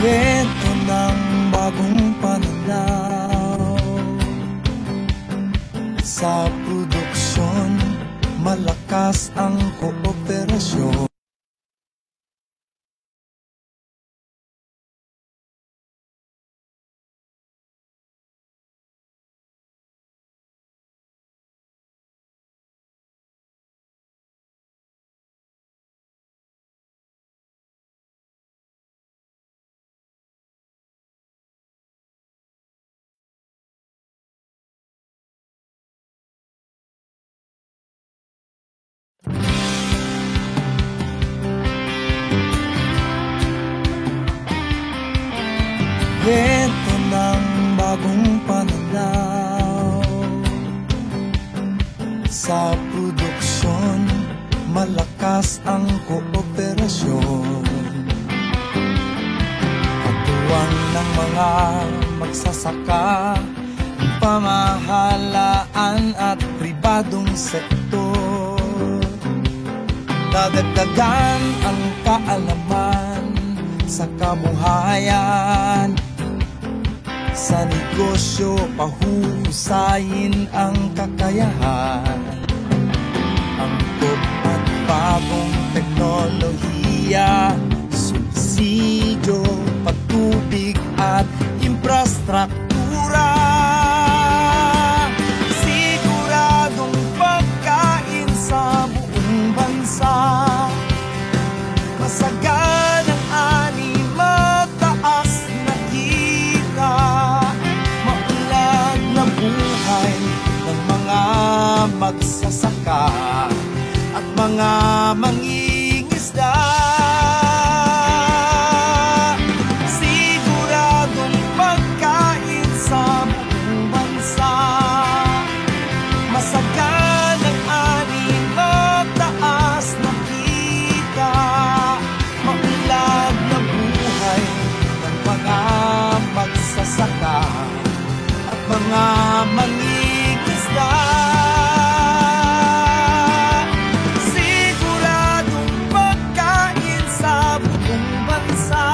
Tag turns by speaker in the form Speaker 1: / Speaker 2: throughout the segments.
Speaker 1: Kwento ng bagong pananaw. Sa produksyon, malakas ang kooperasyon. Kwento ng bagong pananaw. Sa produksyon, malakas ang kooperasyon. Katuwang ng mga magsasaka, pamahalaan at pribadong sektor. Dadagdagan ang kaalaman sa kabuhayan. Sa negosyo, pahuhusayin ang kakayahan. Angkop at bagong teknolohiya, subsidyo, patubig at infrastruktura. Siguradong pagkain sa buong bansa. Masaganang ani, mataas na kita. Maunlad na buhay ng mga magsasaka at mga mangingisda. Siguradong pagkain sa buong bansa. Masaganang ani, mataas na kita. Maunlad na buhay ng mga magsasaka at mga mangingisda. Siguradong pagkain sa buong bansa.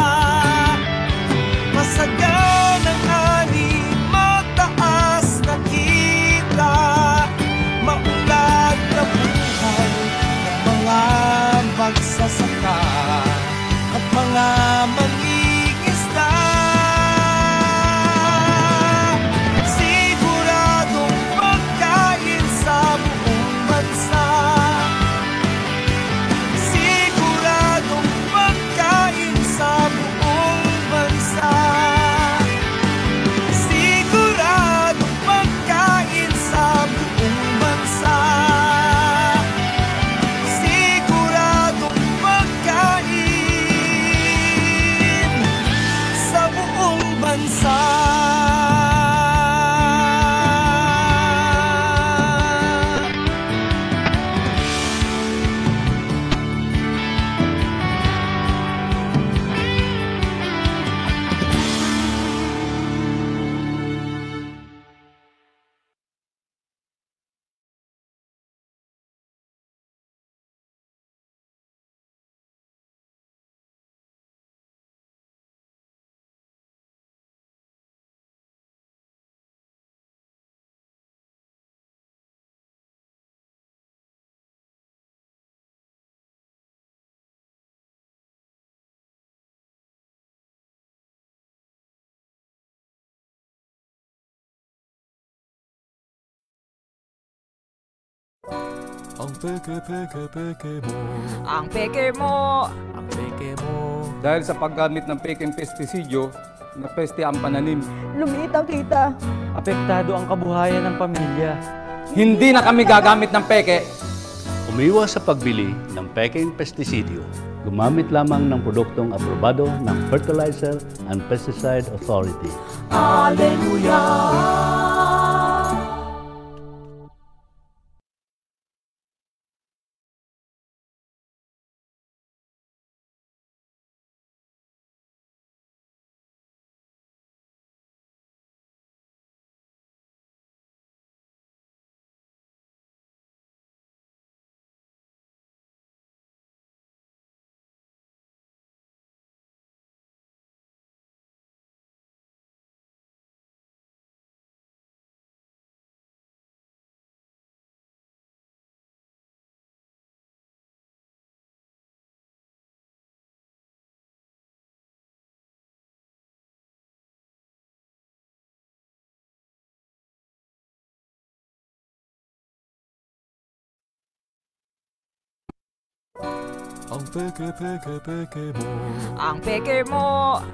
Speaker 1: Masaganang ani, mataas na kita. Maunlad na buhay ng mga magsasaka at mga mangingisda. Siguradong pagkain sa buong bansa. Siguradong pagkain sa buong bansa. Siguradong pagkain sa buong bansa. Siguradong pagkain sa buong bansa.
Speaker 2: Ang peke mo.
Speaker 3: Ang peke mo.
Speaker 2: Ang peke mo.
Speaker 4: Dahil sa paggamit ng peking pestisidyo, napeste ang pananim.
Speaker 3: Lumiit ang kita.
Speaker 5: Apektado ang kabuhayan ng pamilya.
Speaker 4: Hindi na kami gagamit ng peke.
Speaker 6: Umiwas sa pagbili ng peking pestisidyo. Gumamit lamang ng produktong aprobado ng Fertilizer and Pesticide Authority.
Speaker 3: Hallelujah!
Speaker 2: Ang peke mo.
Speaker 3: Ang peke mo.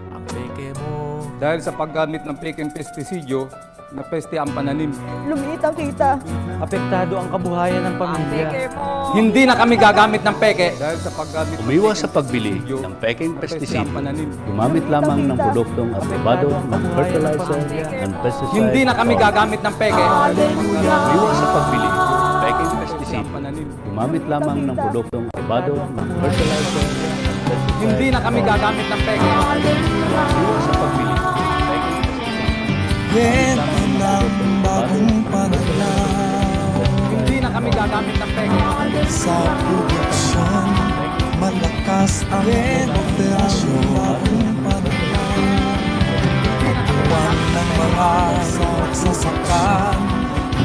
Speaker 2: Ang peke mo.
Speaker 4: Dahil sa paggamit ng peking pestisidyo, napeste ang pananim.
Speaker 3: Lumiit ang kita.
Speaker 5: Apektado ang kabuhayan ng
Speaker 3: Ang
Speaker 5: pamilya.
Speaker 3: peke mo.
Speaker 4: Hindi na kami gagamit ng peke. Dahil sa paggamit ng
Speaker 6: Umiwas sa
Speaker 4: peking
Speaker 6: pagbili
Speaker 4: pestisidyo,
Speaker 6: ng peking
Speaker 4: napeste ang
Speaker 6: pesticide.
Speaker 4: pananim.
Speaker 6: Gumamit lamang ng produktong aprobado ng fertilizer and pesticide.
Speaker 4: Hindi na kami gagamit ng peke.
Speaker 6: Umiwas sa pagbili ng peking
Speaker 4: Napeste
Speaker 6: pesticide.
Speaker 4: ang pananim.
Speaker 6: Gumamit lamang ng produktong aprobado ng fertilizer and pesticide.
Speaker 4: Hindi na kami gagamit ng peke.
Speaker 6: Umiwas sa pagbili ng peking pesticide.
Speaker 1: Kwento ng bagong pananaw
Speaker 4: Hindi na kami gagamit ng peke.
Speaker 1: sa produksyon. Malakas ang operasyon. Bagong pananaw. Katuwang ng mga magsasaka,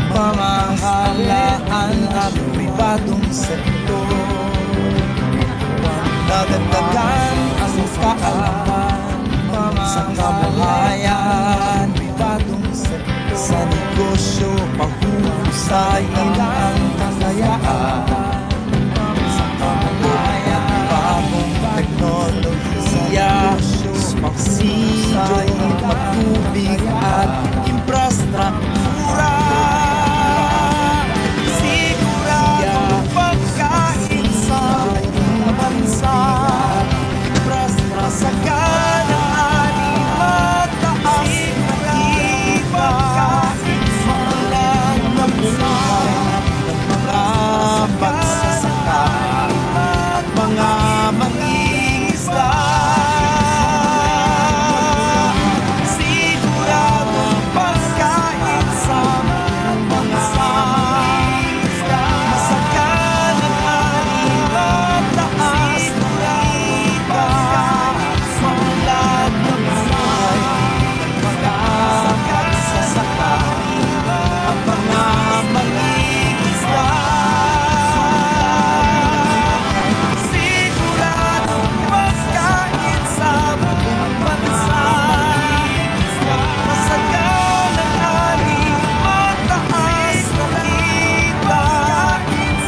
Speaker 1: pamahalaan at pribadong sektor. Nadagdagan ang kaalaman sa kabuhayan, pribadong sektor. Sa negosyo, pahuhusayin ang kalayaan. Sa kabuhayan, bagong teknolohiya, subsidyo, matubig at infrastruktura. Siguradong pagkain sa ating bansa. Masaganaan mataas hindi pagkain sa walang mabuhay ng mga pagsasaka at mga mangingisda. Siguradong pagkain sa buong bansa. Masaganaan mataas hindi pagkain sa walang mabuhay ng mga pagsasaka at mga mangingisda. Siguradong pagkain sa buong bansa. Masaganaan mataas na kita.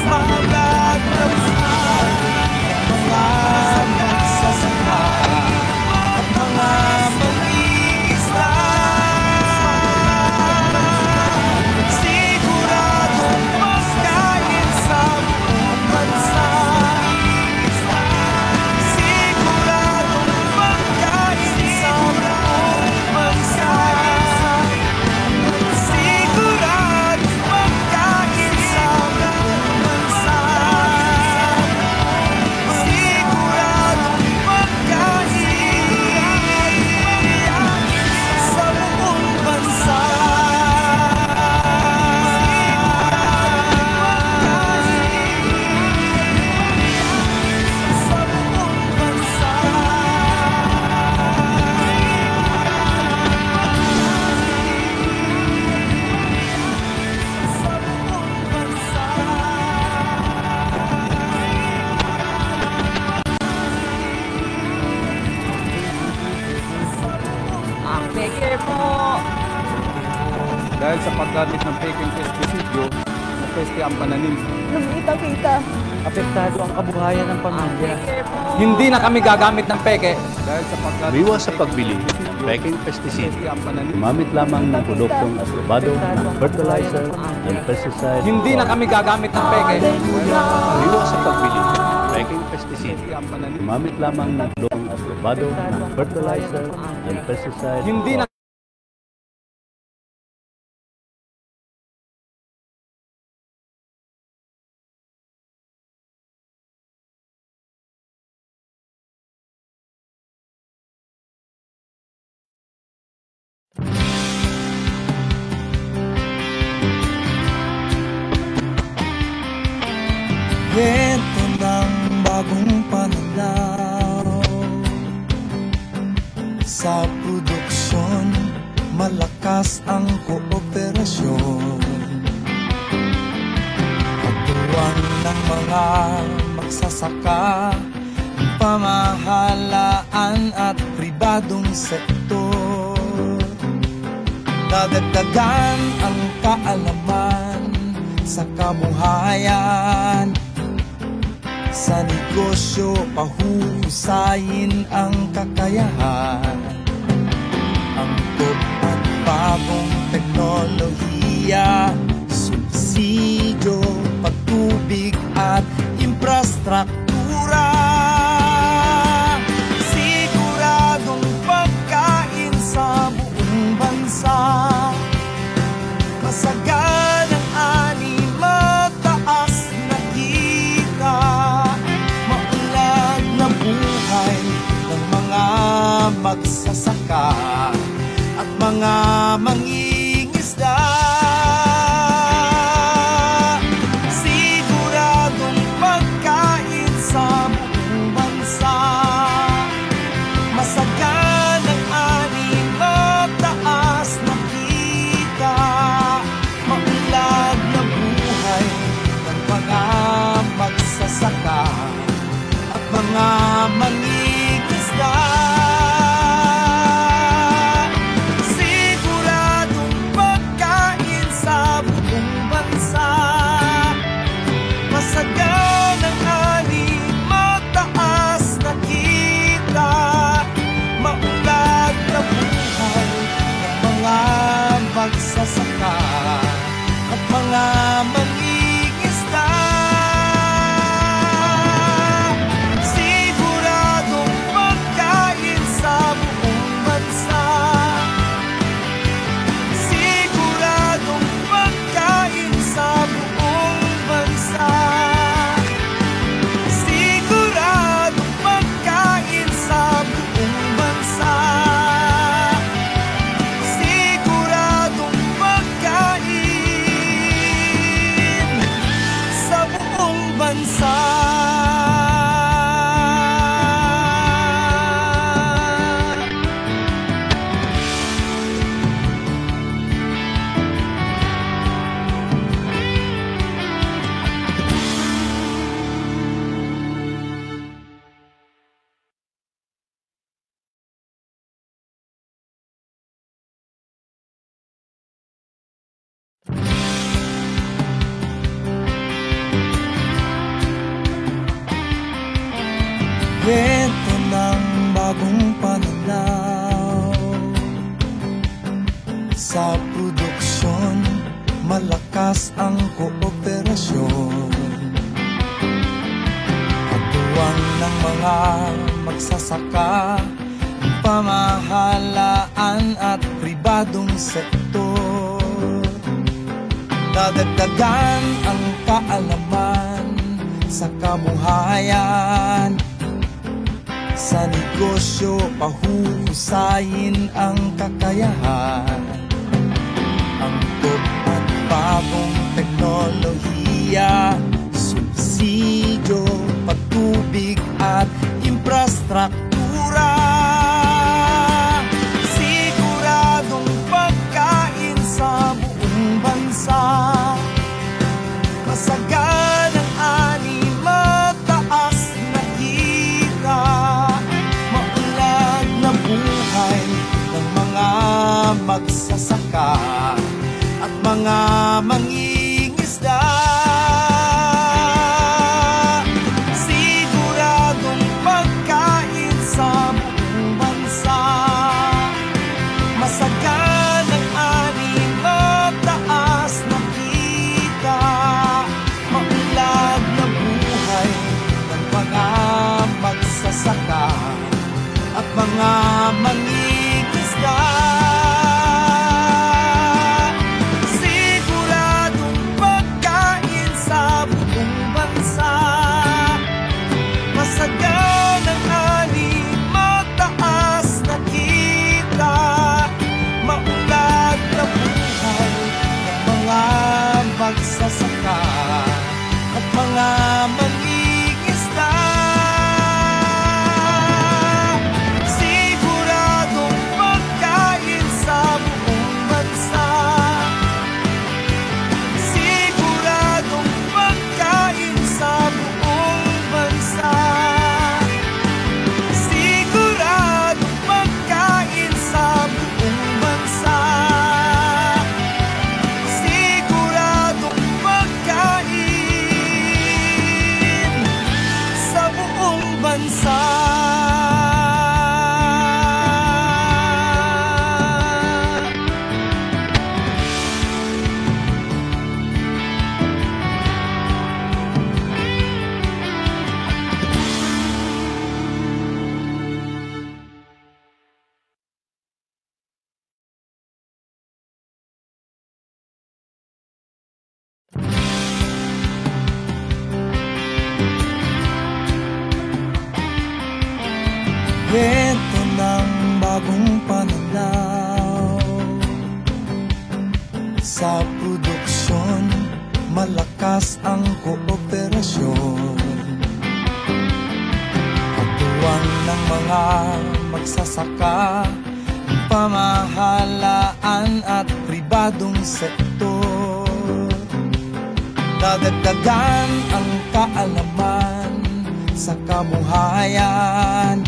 Speaker 1: Maulad na buhay ng mga magsasaka at mga mangingisda. Siguradong pagkain sa buong bansa. Siguradong pagkain sa buong bansa. Siguradong pagkain sa buong bansa. Siguradong pagkain sa buong bansa.
Speaker 3: Ang peke mo.
Speaker 4: Dahil sa paggamit ng peking pestisidyo, napeste ang pananim.
Speaker 3: Lumiit ang kita.
Speaker 5: Apektado ang kabuhayan ng
Speaker 3: Ang
Speaker 5: pamilya.
Speaker 3: peke mo.
Speaker 4: Hindi na kami gagamit ng peke. Dahil sa paggamit
Speaker 6: Umiwas sa
Speaker 4: ng
Speaker 6: pagbili
Speaker 4: peking
Speaker 6: ng
Speaker 4: pestisyo,
Speaker 6: peking pesticide.
Speaker 4: napeste ang pananim.
Speaker 6: Gumamit lamang ng produktong aprobado ng fertilizer and pesticide.
Speaker 4: Hindi na kami gagamit ng peke.
Speaker 6: Umiwas sa pagbili ng peking pesticide.
Speaker 4: Napeste ang pananim.
Speaker 6: Gumamit lamang ng produktong aprobado ng fertilizer and pesticide.
Speaker 4: Hindi na
Speaker 1: Kwento ng bagong pananaw sa produksyon. Malakas ang kooperasyon. Katuwang ng mga magsasaka, pamahalaan at pribadong sektor. Nadagdagan ang kaalaman sa kabuhayan, Sa negosyo, pahusayin ang kakayahan. Angkop at bagong teknolohiya, subsidyo, patubig at infrastruktura. Siguradong pagkain sa buong bansa. Masaganang ani, mataas na kita. Maunlad na buhay ng mga magsasaka at mga mangingisda. Siguradong pagkain sa buong bansa. Masaganang ani, mataas na kita. Maunlad na buhay ng mga magsasaka at mga mangingisda. Siguradong pagkain sa buong bansa. Masaganang ani, mataas na kita. Maunlad na buhay ng mga magsasaka at mga mangingisda. Siguradong pagkain sa buong bansa. Siguradong pagkain sa buong bansa. Siguradong pagkain sa buong bansa. Siguradong pagkain sa buong bansa. Kwento ng bagong pananaw sa produksyon, malakas ang kooperasyon. Katuwang ng mga magsasaka, pamahalaan at pribadong sektor. Dadagdagan ang kaalaman sa kabuhayan. Sa negosyo, pahusayin ang kakayahan. Angkop at bagong teknolohiya, subsidyo, patubig at infrastruktura. Siguradong pagkain sa buong bansa. Masaganang ani, mataas na kita. Maunlad na buhay ng mga magsasaka at mga mangingisda. Siguradong kwento ng bagong pananaw. Sa produksyon, malakas ang kooperasyon. Katuwang ng mga magsasaka, pamahalaan at pribadong sektor. Dadagdagan ang kaalaman sa kabuhayan.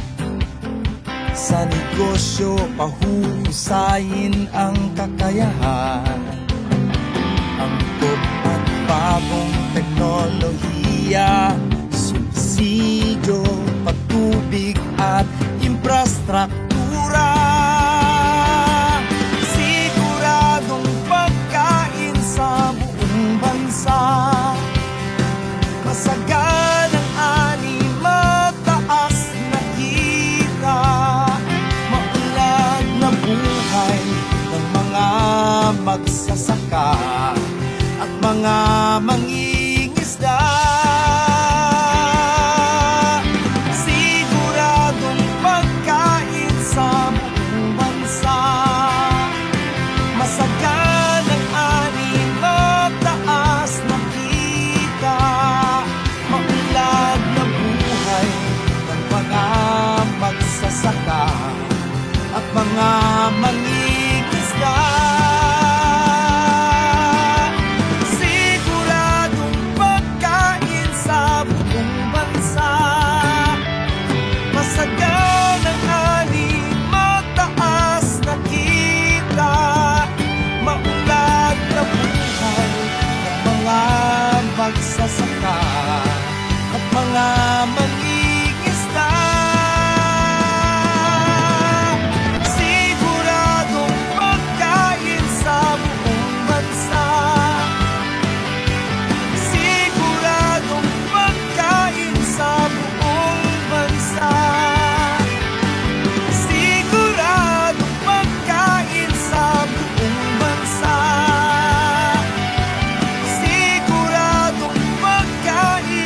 Speaker 1: Sa negosyo, pahusayin ang kakayahan. Angkop at bagong teknolohiya, subsidyo, patubig at infrastruktura. Siguradong pagkain sa buong bansa. Masaganang ani, mataas na kita. Maunlad na buhay ng mga magsasaka at mga mangingisda. Siguradong pagkain sa buong bansa. Masaganang ani, mataas na kita. Maunlad na buhay ng mga magsasaka at mga mangingisda. Siguradong pagkain sa buong bansa. Masaganang ani, mataas na kita. Maunlad na buhay ng mga magsasaka at mga mangingisda. Siguradong pagkain sa buong bansa. Siguradong pagkain sa buong bansa. Siguradong pagkain sa buong bansa. Siguradong pagkain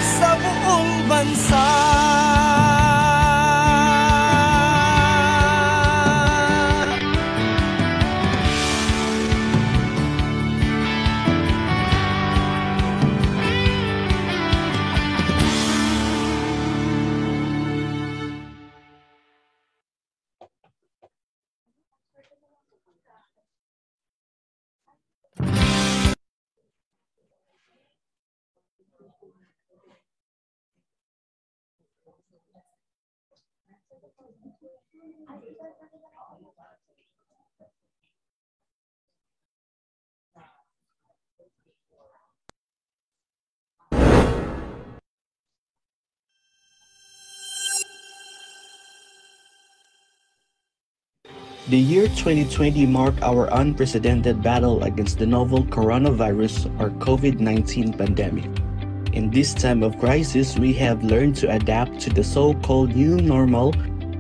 Speaker 1: sa buong bansa.
Speaker 7: The year 2020 marked our unprecedented battle against the novel coronavirus or COVID-19 pandemic. In this time of crisis, we have learned to adapt to the so-called new normal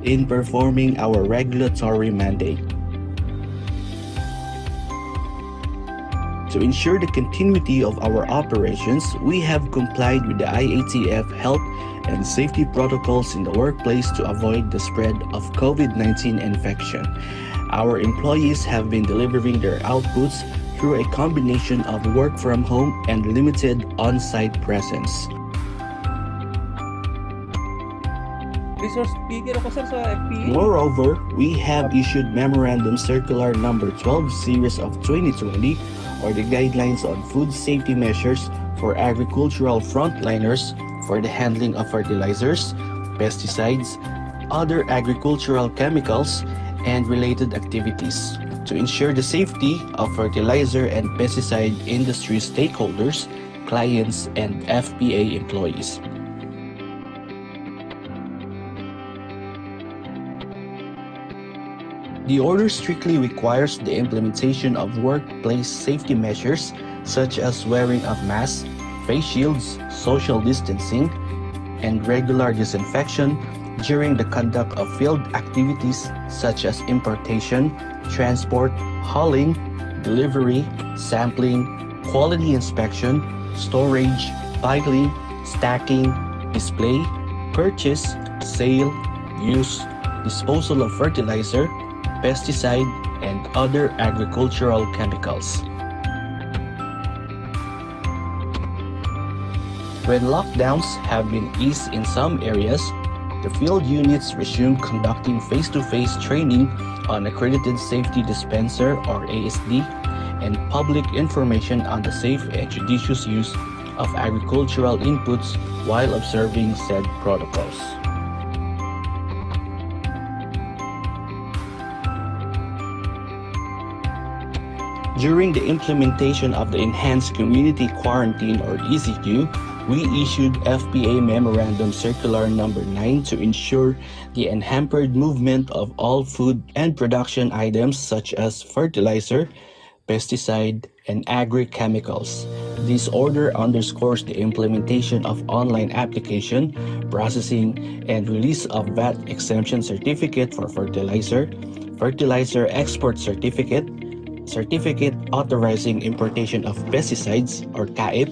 Speaker 7: in performing our regulatory mandate. To ensure the continuity of our operations, we have complied with the IATF health and safety protocols in the workplace to avoid the spread of COVID-19 infection. Our employees have been delivering their outputs through a combination of work from home and limited on-site presence.
Speaker 5: Resource speaker ako sir sa FPA.
Speaker 7: Moreover, we have issued Memorandum Circular Number 12 Series of 2020 or the guidelines on food safety measures for agricultural frontliners for the handling of fertilizers, pesticides, other agricultural chemicals, and related activities to ensure the safety of fertilizer and pesticide industry stakeholders, clients, and FPA employees. The order strictly requires the implementation of workplace safety measures such as wearing of masks, face shields, social distancing, and regular disinfection during the conduct of field activities such as importation, transport, hauling, delivery, sampling, quality inspection, storage, piling, stacking, display, purchase, sale, use, disposal of fertilizer, pesticide, and other agricultural chemicals. When lockdowns have been eased in some areas, the field units resume conducting face-to-face training on accredited safety dispenser or ASD and public information on the safe and judicious use of agricultural inputs while observing said protocols. During the implementation of the Enhanced Community Quarantine or ECQ, we issued FPA Memorandum Circular Number 9 to ensure the unhampered movement of all food and production items such as fertilizer, pesticide, and agri-chemicals. This order underscores the implementation of online application, processing, and release of VAT exemption certificate for fertilizer, fertilizer export certificate, certificate authorizing importation of pesticides or CAIP,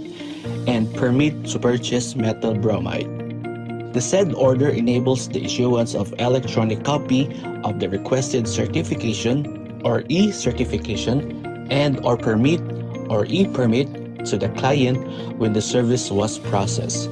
Speaker 7: and permit to purchase methyl bromide. The said order enables the issuance of electronic copy of the requested certification or e-certification and or permit or e-permit to the client when the service was processed.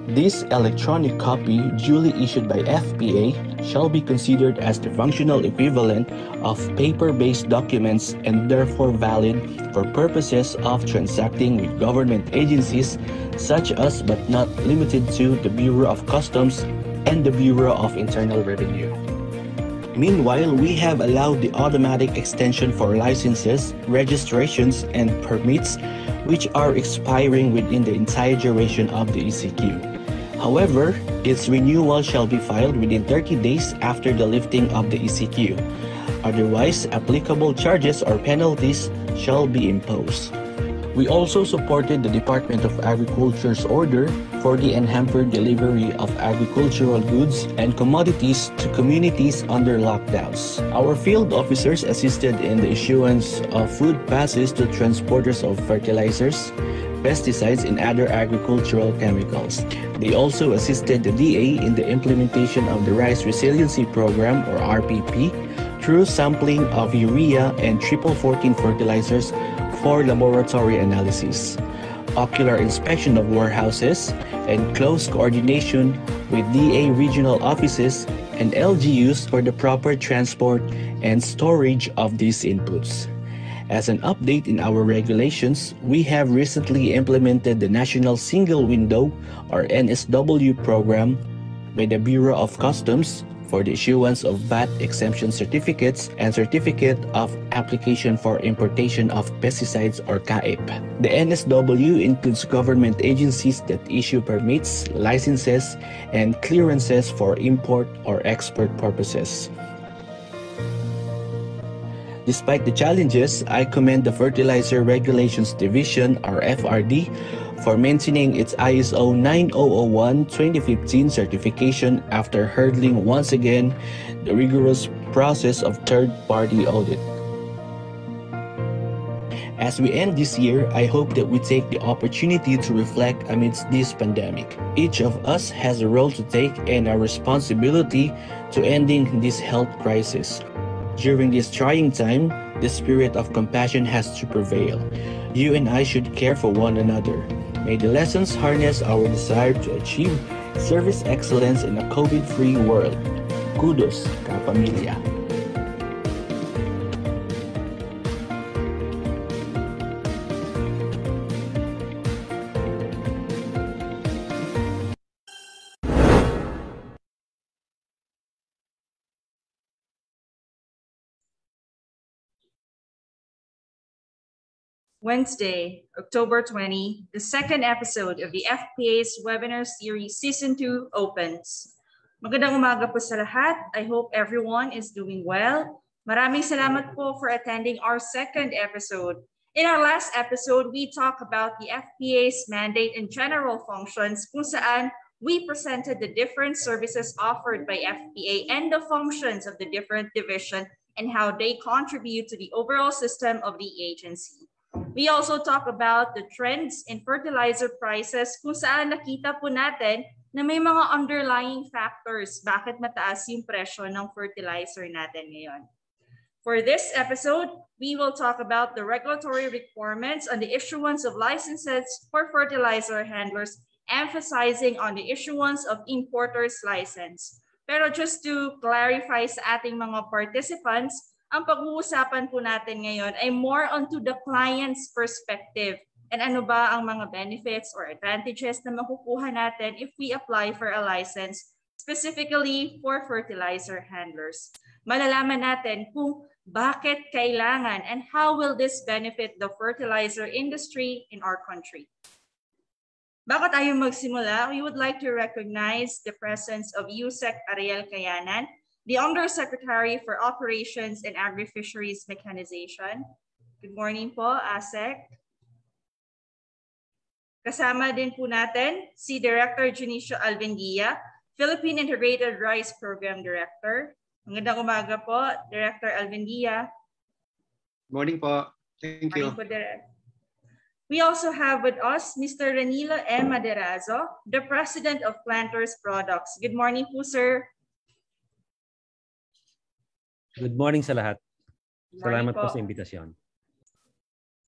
Speaker 7: This electronic copy duly issued by FPA shall be considered as the functional equivalent of paper-based documents and therefore valid for purposes of transacting with government agencies such as but not limited to the Bureau of Customs and the Bureau of Internal Revenue. Meanwhile, we have allowed the automatic extension for licenses, registrations, and permits which are expiring within the entire duration of the ECQ. However, its renewal shall be filed within 30 days after the lifting of the ECQ. Otherwise, applicable charges or penalties shall be imposed. We also supported the Department of Agriculture's order for the unhampered delivery of agricultural goods and commodities to communities under lockdowns. Our field officers assisted in the issuance of food passes to transporters of fertilizers, pesticides, and other agricultural chemicals. They also assisted the DA in the implementation of the Rice Resiliency Program or RPP through sampling of urea and triple 14 fertilizers for laboratory analysis, ocular inspection of warehouses, and close coordination with DA regional offices and LGUs for the proper transport and storage of these inputs. As an update in our regulations, we have recently implemented the National Single Window or NSW program by the Bureau of Customs for the issuance of VAT exemption certificates and certificate of application for importation of pesticides or CAIP. The NSW includes government agencies that issue permits, licenses, and clearances for import or export purposes. Despite the challenges, I commend the Fertilizer Regulations Division or FRD for maintaining its ISO 9001:2015 certification after hurdling once again the rigorous process of third-party audit. As we end this year, I hope that we take the opportunity to reflect amidst this pandemic. Each of us has a role to take and a responsibility to ending this health crisis. During this trying time, the spirit of compassion has to prevail. You and I should care for one another. May the lessons harness our desire to achieve service excellence in a COVID-free world. Kudos, kapamilya.
Speaker 8: Wednesday, October 20, the second episode of the FPA's webinar series Season 2 opens. Magandang umaga po sa lahat. I hope everyone is doing well. Maraming salamat po for attending our second episode. In our last episode, we talked about the FPA's mandate and general functions kung saan we presented the different services offered by FPA and the functions of the different division and how they contribute to the overall system of the agency. We also talk about the trends in fertilizer prices kung saan nakita po natin na may mga underlying factors bakit mataas yung presyo ng fertilizer natin ngayon. For this episode, we will talk about the regulatory requirements on the issuance of licenses for fertilizer handlers, emphasizing on the issuance of importer's license. Pero just to clarify sa ating mga participants, ang pag-uusapan po natin ngayon ay more onto the client's perspective. And ano ba ang mga benefits or advantages na makukuha natin if we apply for a license specifically for fertilizer handlers. Malalaman natin kung bakit kailangan and how will this benefit the fertilizer industry in our country. Bago tayo magsimula, we would like to recognize the presence of Yusek Ariel Kayanan, the Undersecretary for Operations and Agri-Fisheries Mechanization. Good morning po, ASEC. Kasama din po natin si Director Junicio Alvendia, Philippine Integrated Rice Program Director. Magandang umaga po, Director Alvendia.
Speaker 9: Morning po. Thank you.
Speaker 8: Morning po, Director. We also have with us Mr. Ranilo M. Maderazo, the President of Planters Products. Good morning po, sir.
Speaker 10: Good morning sa lahat. Salamat po
Speaker 8: po
Speaker 10: sa imbitasyon.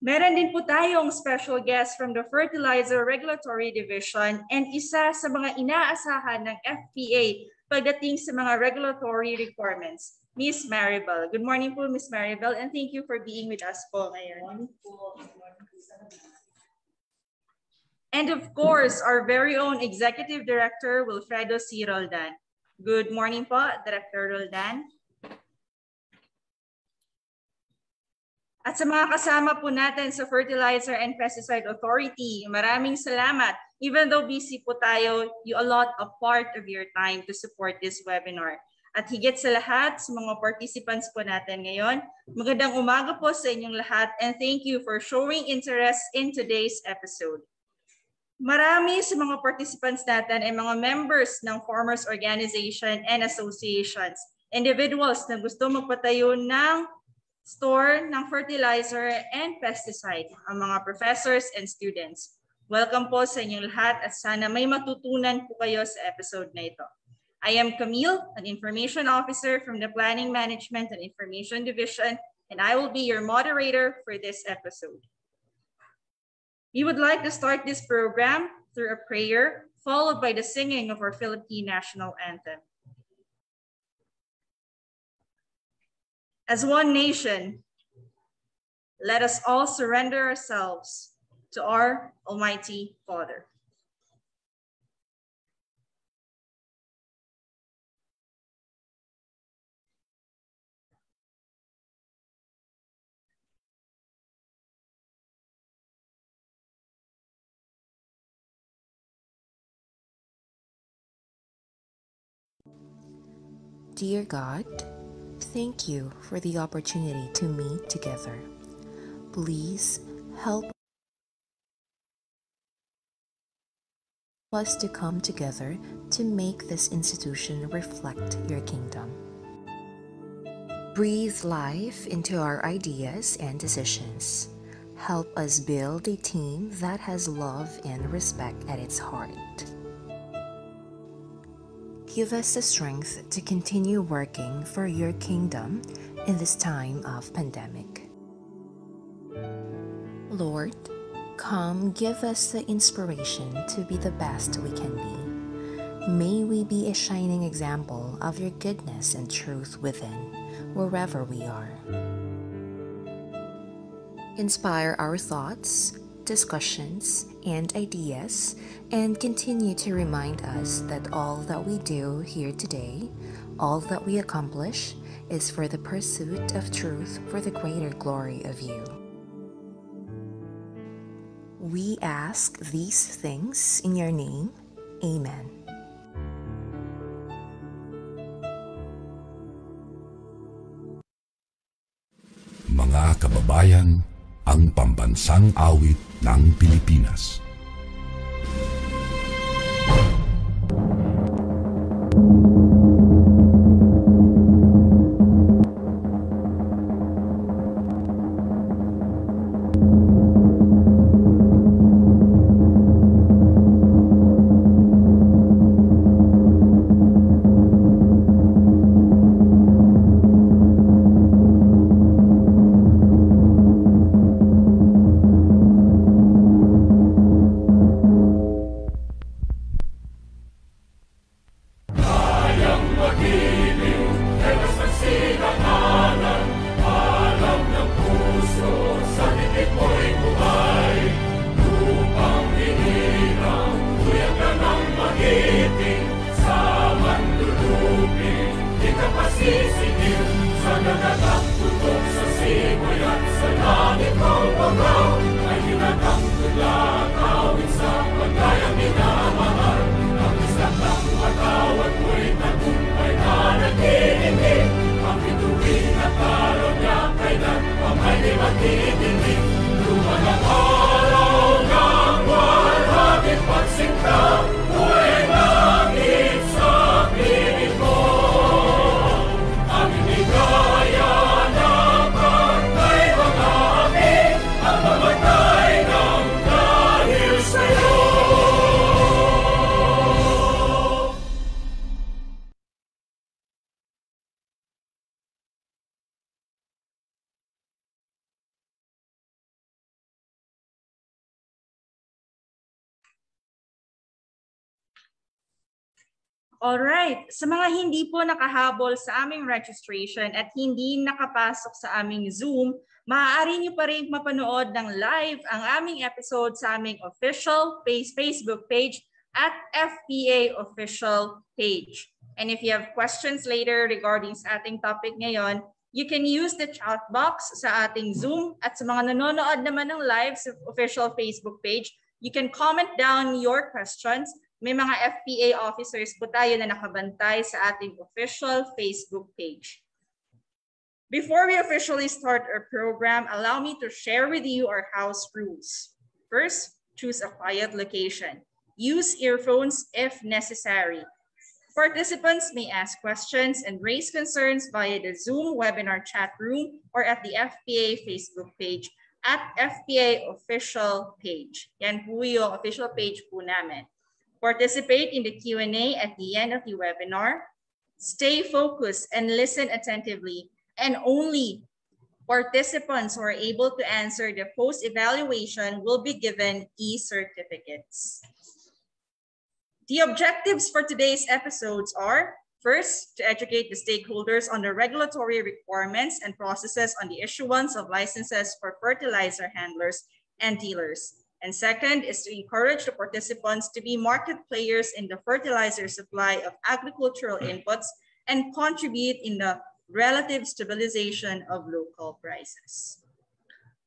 Speaker 8: Meron din po tayong special guest from the Fertilizer Regulatory Division and isa sa mga inaasahan ng FPA pagdating sa mga regulatory requirements, Ms. Maribel. Good morning po, Ms. Maribel, and thank you for being with us po ngayon. And of course, our very own Executive Director, Wilfredo C. Roldan. Good morning po, Director Roldan. At sa mga kasama po natin sa Fertilizer and Pesticide Authority, maraming salamat. Even though busy po tayo, you allot a part of your time to support this webinar. At higit sa lahat, sa mga participants po natin ngayon, magandang umaga po sa inyong lahat and thank you for showing interest in today's episode. Marami sa mga participants natin ay mga members ng farmers organization and associations, individuals na gusto magpatayo ng store ng fertilizer and pesticide, ang mga professors and students. Welcome po sa inyong lahat at sana may matutunan po kayo sa episode na ito. I am Camille, an Information Officer from the Planning Management and Information Division, and I will be your moderator for this episode. We would like to start this program through a prayer, followed by the singing of our Philippine National Anthem. As one nation, let us all surrender ourselves to our Almighty Father.
Speaker 11: Dear God, thank you for the opportunity to meet together. Please help us to come together to make this institution reflect your kingdom. Breathe life into our ideas and decisions. Help us build a team that has love and respect at its heart. Give us the strength to continue working for your kingdom in this time of pandemic. Lord, come give us the inspiration to be the best we can be. May we be a shining example of your goodness and truth within, wherever we are. Inspire our thoughts, discussions, and ideas, and continue to remind us that all that we do here today, all that we accomplish, is for the pursuit of truth for the greater glory of you. We ask these things in your name. Amen.
Speaker 12: Mga kababayan, ang pambansang awit ng Pilipinas.
Speaker 8: Alright, sa mga hindi po nakahabol sa aming registration at hindi nakapasok sa aming Zoom, maaari niyo pa rin mapanood ng live ang aming episode sa aming official Facebook page at FPA official page. And if you have questions later regarding sa ating topic ngayon, you can use the chat box sa ating Zoom at sa mga nanonood naman ng live sa official Facebook page, you can comment down your questions. May mga FPA officers po tayo na nakabantay sa ating official Facebook page. Before we officially start our program, allow me to share with you our house rules. First, choose a quiet location. Use earphones if necessary. Participants may ask questions and raise concerns via the Zoom webinar chat room or at the FPA Facebook page at FPA official page. Yan po yung official page po namin. Participate in the Q&A at the end of the webinar. Stay focused and listen attentively, and only participants who are able to answer the post-evaluation will be given e-certificates. The objectives for today's episodes are, first, to educate the stakeholders on the regulatory requirements and processes on the issuance of licenses for fertilizer handlers and dealers. And second is to encourage the participants to be market players in the fertilizer supply of agricultural inputs and contribute in the relative stabilization of local prices.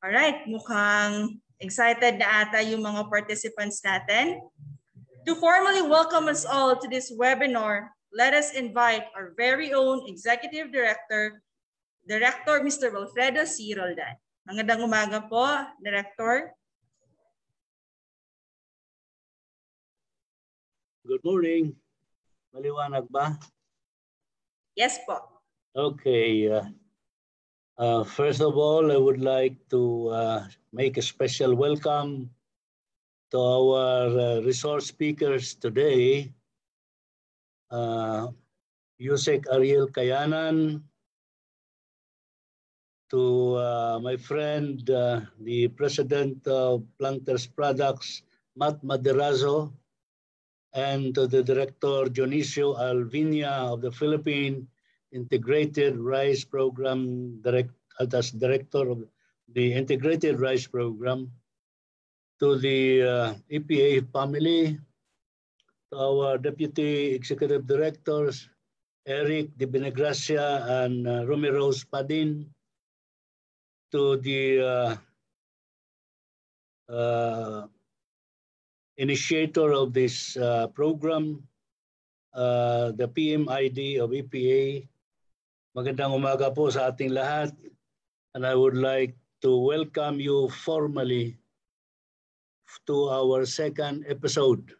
Speaker 8: All right, mukhang excited na ata yung mga participants natin. To formally welcome us all to this webinar, let us invite our very own Executive Director, Mr. Wilfredo C. Roldan. Magandang umaga po, Director.
Speaker 6: Good morning. Maliwanag ba?
Speaker 8: Yes po.
Speaker 6: Okay. First of all, I would like to make a special welcome to our resource speakers today. Yusek Ariel Kayanan, to my friend, the President of Planters Products, Matt Maderazo, and to the Director Dionisio Alvinia of the Philippine Integrated Rice Program, as Director of the Integrated Rice Program, to the EPA family, to our Deputy Executive Directors, Eric De Benegracia and Romero Spadin, to the initiator of this program, the PMID of EPA. Magandang umaga po sa ating lahat. And I would like to welcome you formally to our second episode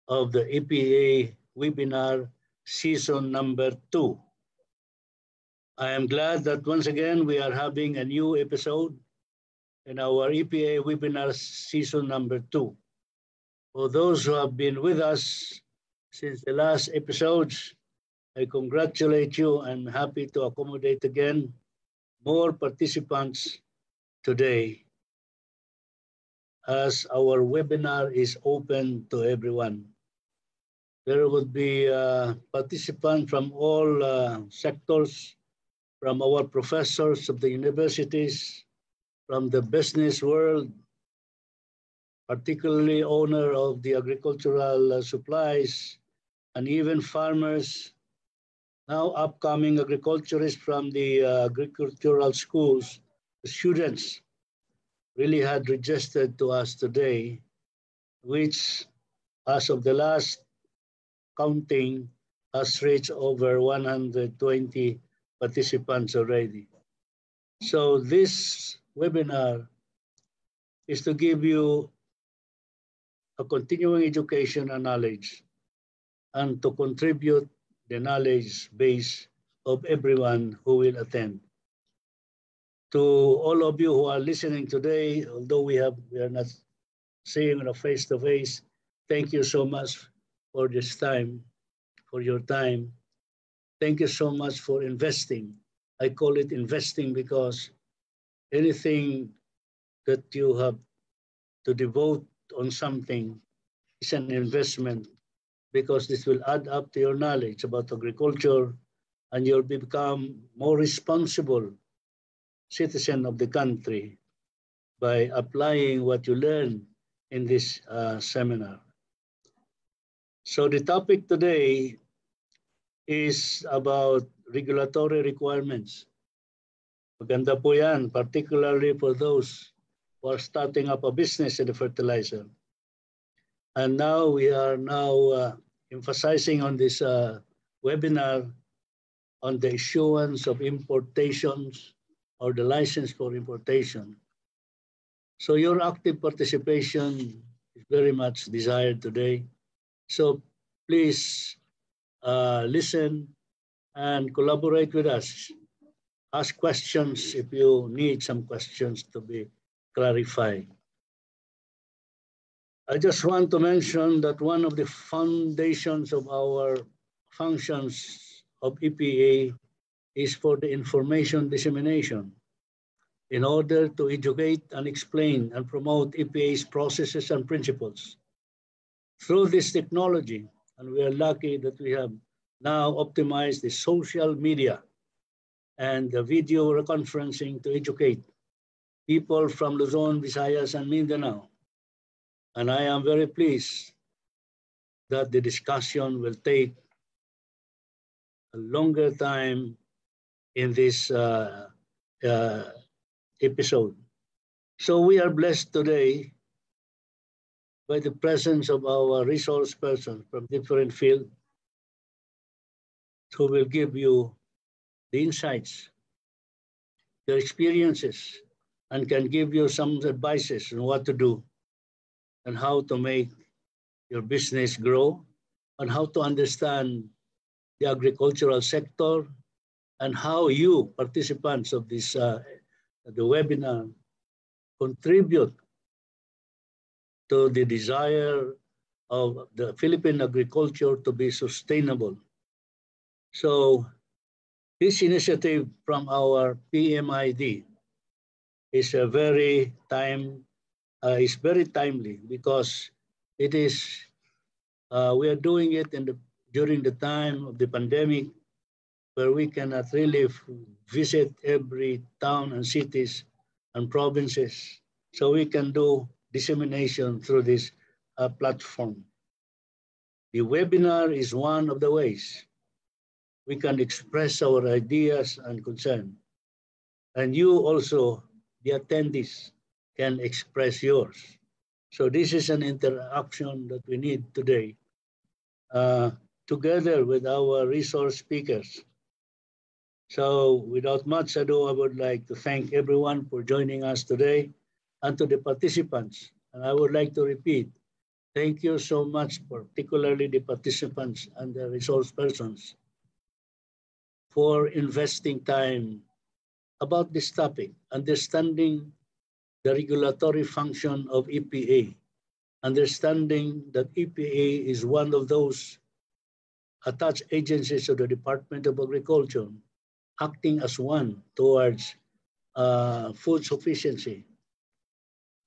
Speaker 6: of the EPA webinar season number 2. I am glad that once again we are having a new episode in our EPA webinar season number 2. For those who have been with us since the last episodes, I congratulate you and happy to accommodate again more participants today, as our webinar is open to everyone. There would be participants from all sectors, from our professors of the universities, from the business world, particularly owner of the agricultural supplies, and even farmers, now upcoming agriculturists from the agricultural schools, the students really had registered to us today, which as of the last counting has reached over 120 participants already. So this webinar is to give you a continuing education and knowledge, and to contribute the knowledge base of everyone who will attend. To all of you who are listening today, although we are not seeing on a face-to-face, thank you so much for this time, for your time. Thank you so much for investing. I call it investing because anything that you have to devote on something is an investment, because this will add up to your knowledge about agriculture, and you'll become more responsible citizen of the country by applying what you learn in this seminar. So the topic today is about regulatory requirements. Maganda po yan, particularly for those who are starting up a business in the fertilizer. And now we are emphasizing on this webinar on the issuance of importations or the license for importation. So your active participation is very much desired today. So please listen and collaborate with us. Ask questions if you need some questions to be clarified. I just want to mention that one of the foundations of our functions of EPA is for the information dissemination in order to educate and explain and promote EPA's processes and principles. Through this technology, and we are lucky that we have now optimized the social media and the video conferencing to educate people from Luzon, Visayas, and Mindanao. And I am very pleased that the discussion will take a longer time in this episode. So we are blessed today by the presence of our resource persons from different fields who will give you the insights, their experiences, and can give you some advices on what to do and how to make your business grow, and how to understand the agricultural sector, and how you, participants of this the webinar, contribute to the desire of the Philippine agriculture to be sustainable. So this initiative from our PMID is very timely, because it is we are doing it during the time of the pandemic, where we cannot really visit every town and cities and provinces. So we can do dissemination through this platform. The webinar is one of the ways we can express our ideas and concern. And you also, the attendees, can express yours. So this is an interaction that we need today, together with our resource speakers. So without much ado, I would like to thank everyone for joining us today, and to the participants. And I would like to repeat, thank you so much, particularly the participants and the resource persons, for investing time about this topic, understanding the regulatory function of EPA, understanding that EPA is one of those attached agencies of the Department of Agriculture, acting as one towards food sufficiency.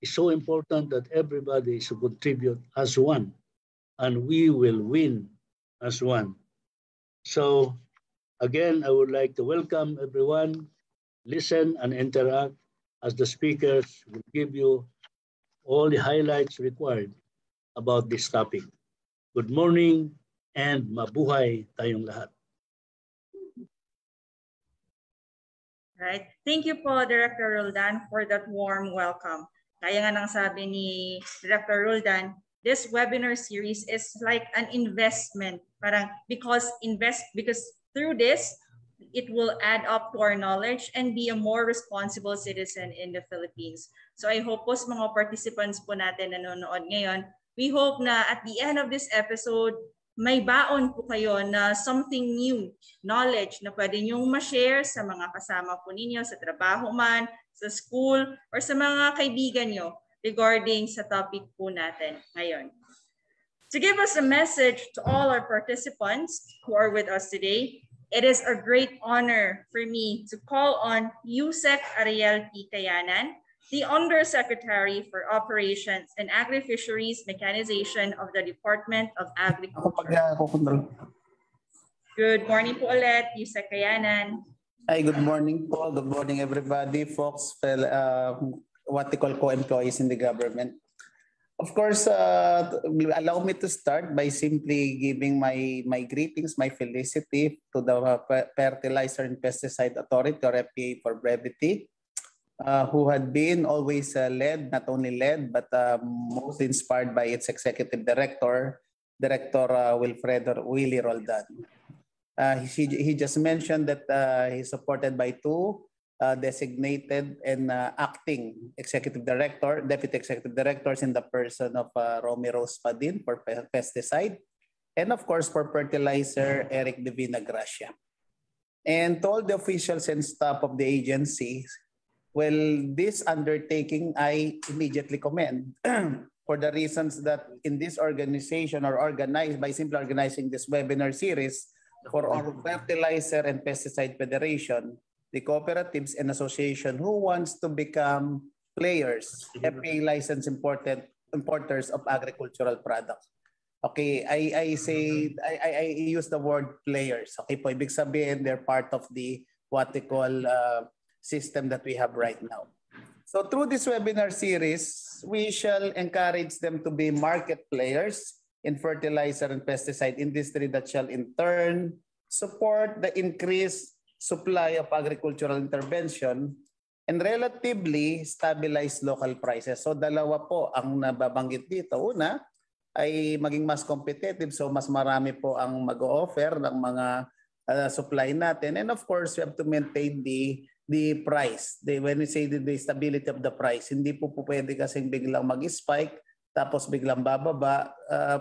Speaker 6: It's so important that everybody should contribute as one, and we will win as one. So again, I would like to welcome everyone, listen and interact as the speakers will give you all the highlights required about this topic. Good morning and mabuhay tayong lahat.
Speaker 8: Right? Thank you po, Director Roldan, for that warm welcome. Kaya nga nang sabi ni Director Roldan, this webinar series is like an investment. Parang because through this, it will add up to our knowledge and be a more responsible citizen in the Philippines. So I hope po sa mga participants po natin nanonood ngayon, we hope na at the end of this episode, may baon po kayo na something new, knowledge na pwede niyong ma-share sa mga kasama po ninyo, sa trabaho man, sa school, or sa mga kaibigan niyo regarding sa topic po natin ngayon. To give us a message to all our participants who are with us today, it is a great honor for me to call on Yusek Ariel P. Kayanan, the Undersecretary for Operations and Agri-Fisheries Mechanization of the Department of Agriculture. Good morning po ulit, Yusek Kayanan.
Speaker 13: Hi, good morning po. Good morning everybody, folks, what they call co-employees in the government. Of course, allow me to start by simply giving my greetings, my felicity to the Fertilizer and Pesticide Authority, or FPA for brevity, who had been always led, not only led, but most inspired by its Executive Director, Director Willie Roldan. He just mentioned that he's supported by two designated and acting executive director, deputy executive directors in the person of Romy Rose Padin for pesticide, and of course for fertilizer, Eric Divina Gracia. And to all the officials and staff of the agency, well, this undertaking I immediately commend for the reasons that in this organization, or organized by simply organizing this webinar series for our Fertilizer and Pesticide Federation, the cooperatives and association who wants to become players, FPA licensed importers of agricultural products. Okay, I use the word players. Okay po, ibig sabihin they're part of the what they call system that we have right now. So through this webinar series, we shall encourage them to be market players in fertilizer and pesticide industry that shall in turn support the increased supply of agricultural intervention and relatively stabilize local prices. So dalawa po ang nababanggit dito. Una ay maging mas competitive, so mas marami po ang mag-o-offer ng mga supply natin. And of course, we have to maintain the price. When we say the stability of the price, hindi po pwede kasing biglang mag-spike tapos biglang bababa.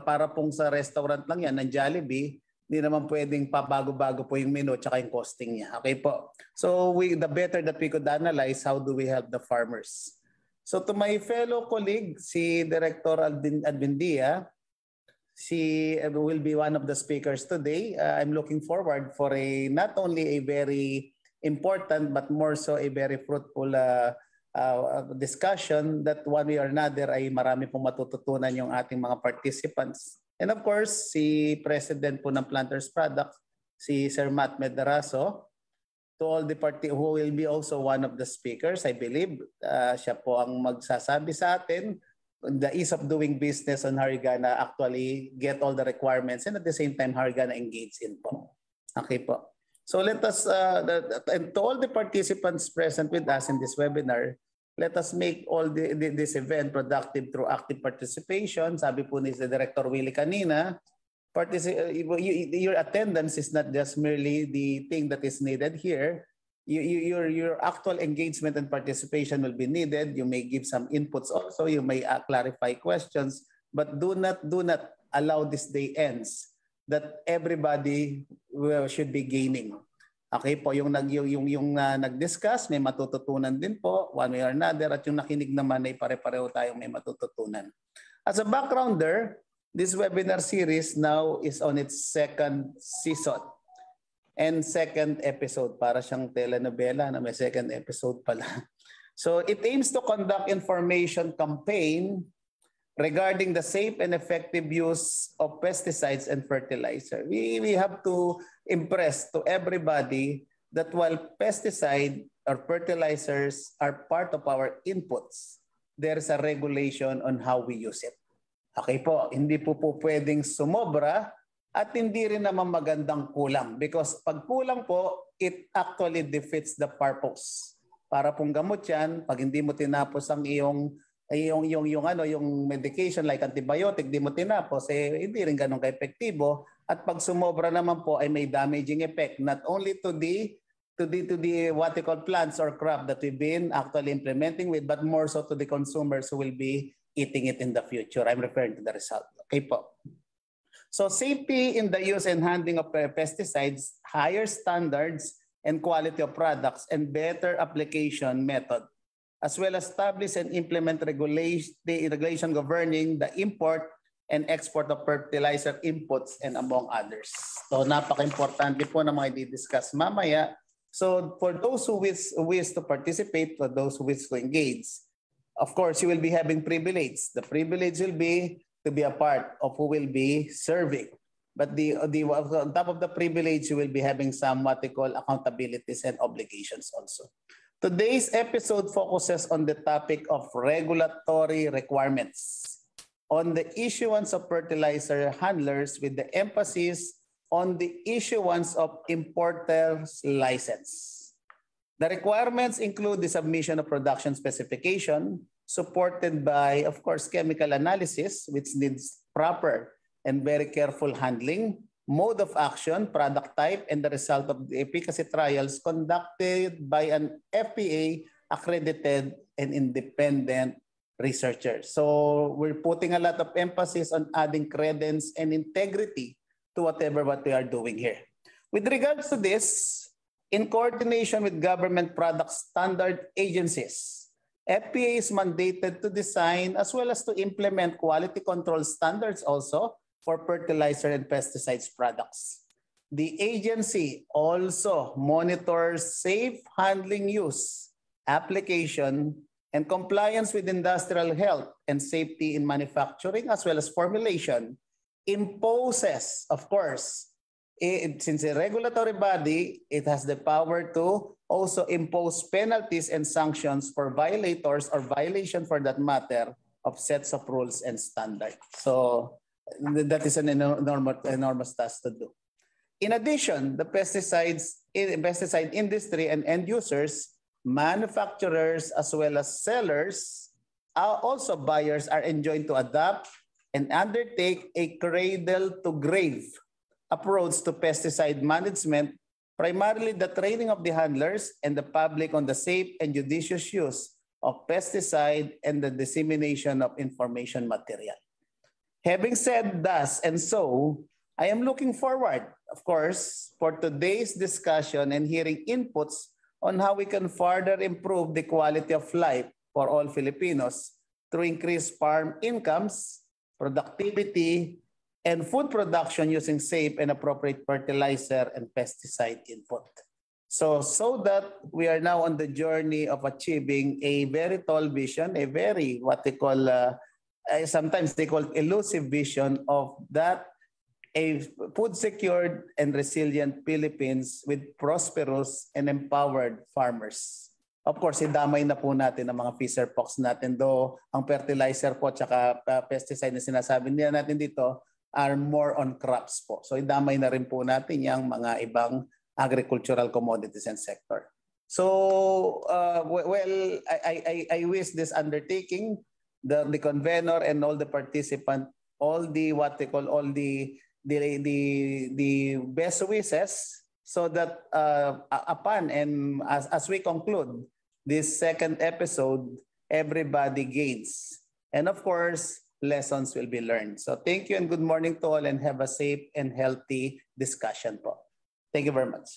Speaker 13: Para pong sa restaurant lang yan, ng Jollibee, hindi naman pwedeng pabago-bago po yung menu at yung costing niya. Okay po. So the better that we could analyze, how do we help the farmers? So to my fellow colleague, si Director Advindia, she will be one of the speakers today. I'm looking forward for not only a very important but more so a very fruitful discussion that one way or another ay marami pong matututunan yung ating mga participants. And of course, si President po ng Planters Products, si Sir Matt Medarazo, to all the party who will be also one of the speakers, I believe. Siya po ang magsasabi sa atin the ease of doing business on how you're gonna actually get all the requirements and at the same time how you're gonna engage in po. Okay po. So let us, and to all the participants present with us in this webinar, let us make all this event productive through active participation. Sabi po ni Director Willie kanina, your attendance is not just merely the thing that is needed here. Your actual engagement and participation will be needed. You may give some inputs also. You may clarify questions, but do not allow this day ends that everybody should be gaining. Okay po, yung nag-discuss, may matututunan din po, one way or another, at yung nakinig naman ay pare-pareho tayong may matututunan. As a backgrounder, this webinar series now is on its second season and second episode. Para siyang telenovela na may second episode pala. So it aims to conduct information campaign regarding the safe and effective use of pesticides and fertilizer. We have to impress to everybody that while pesticide or fertilizers are part of our inputs, there is a regulation on how we use it. Okay po, hindi po pwedeng sumobra at hindi rin naman magandang kulang because pag kulang po, it actually defeats the purpose. Para pong gamot yan, pag hindi mo tinapos ang yung medication like antibiotic, di mo tinapos, hindi rin ganun ka-epektibo. At pag sumobra naman po ay may damaging effect not only to the what we call plants or crop that we've been actually implementing with, but more so to the consumers who will be eating it in the future. I'm referring to the result. Okay po. So safety in the use and handling of pesticides, higher standards and quality of products, and better application method, as well as establish and implement regulation governing the import and export of fertilizer inputs and among others. So napaka-importante po na mga i-discuss mamaya. So for those who wish to participate, for those who wish to engage, of course, you will be having privilege. The privilege will be to be a part of who will be serving. But on top of the privilege, you will be having some what they call accountabilities and obligations also. Today's episode focuses on the topic of regulatory requirements on the issuance of fertilizer handlers with the emphasis on the issuance of importer's license. The requirements include the submission of production specification, supported by, of course, chemical analysis, which needs proper and very careful handling, mode of action, product type, and the result of the efficacy trials conducted by an FPA accredited and independent researcher. So we're putting a lot of emphasis on adding credence and integrity to what we are doing here. With regards to this, in coordination with government product standard agencies, FPA is mandated to design as well as to implement quality control standards also for fertilizer and pesticides products. The agency also monitors safe handling use, application, and compliance with industrial health and safety in manufacturing as well as formulation, imposes, of course, since a regulatory body, it has the power to also impose penalties and sanctions for violators or violation for that matter of sets of rules and standards. So that is an enormous task to do. In addition, the pesticide industry and end users, manufacturers as well as sellers, also buyers are enjoined to adopt and undertake a cradle-to-grave approach to pesticide management, primarily the training of the handlers and the public on the safe and judicious use of pesticide and the dissemination of information material. Having said thus and so, I am looking forward, of course, for today's discussion and hearing inputs on how we can further improve the quality of life for all Filipinos through increased farm incomes, productivity, and food production using safe and appropriate fertilizer and pesticide input. So that we are now on the journey of achieving a very tall vision, a very what they call, sometimes they call elusive vision of that, a food secured and resilient Philippines with prosperous and empowered farmers. Of course, idamay na po natin ang mga Fisher Fox natin, though ang fertilizer po at pesticide na sinasabi nila natin dito are more on crops po. So idamay na rin po natin yung mga ibang agricultural commodities and sector. So, I wish this undertaking, the convener and all the participants, all the what they call, all the best wishes, so that upon and as we conclude this second episode, everybody gains. And of course, lessons will be learned. So thank you and good morning to all, and have a safe and healthy discussion po. Thank you very much.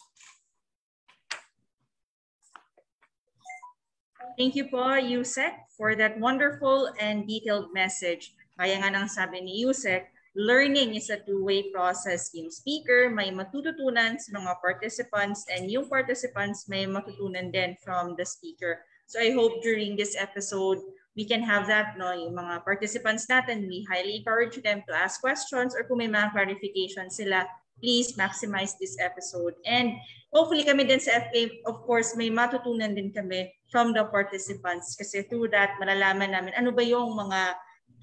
Speaker 8: Thank you po, Yusek, for that wonderful and detailed message. Kaya nga nang sabi ni Yusek, learning is a two-way process. Yung speaker may matututunan sa mga participants, and yung participants may matutunan din from the speaker. So I hope during this episode, we can have that, no? Yung mga participants natin, we highly encourage them to ask questions, or kung may mga clarifications sila, please maximize this episode. And hopefully kami din sa FPA, of course, may matutunan din kami from the participants, kasi through that, malalaman namin ano ba yung mga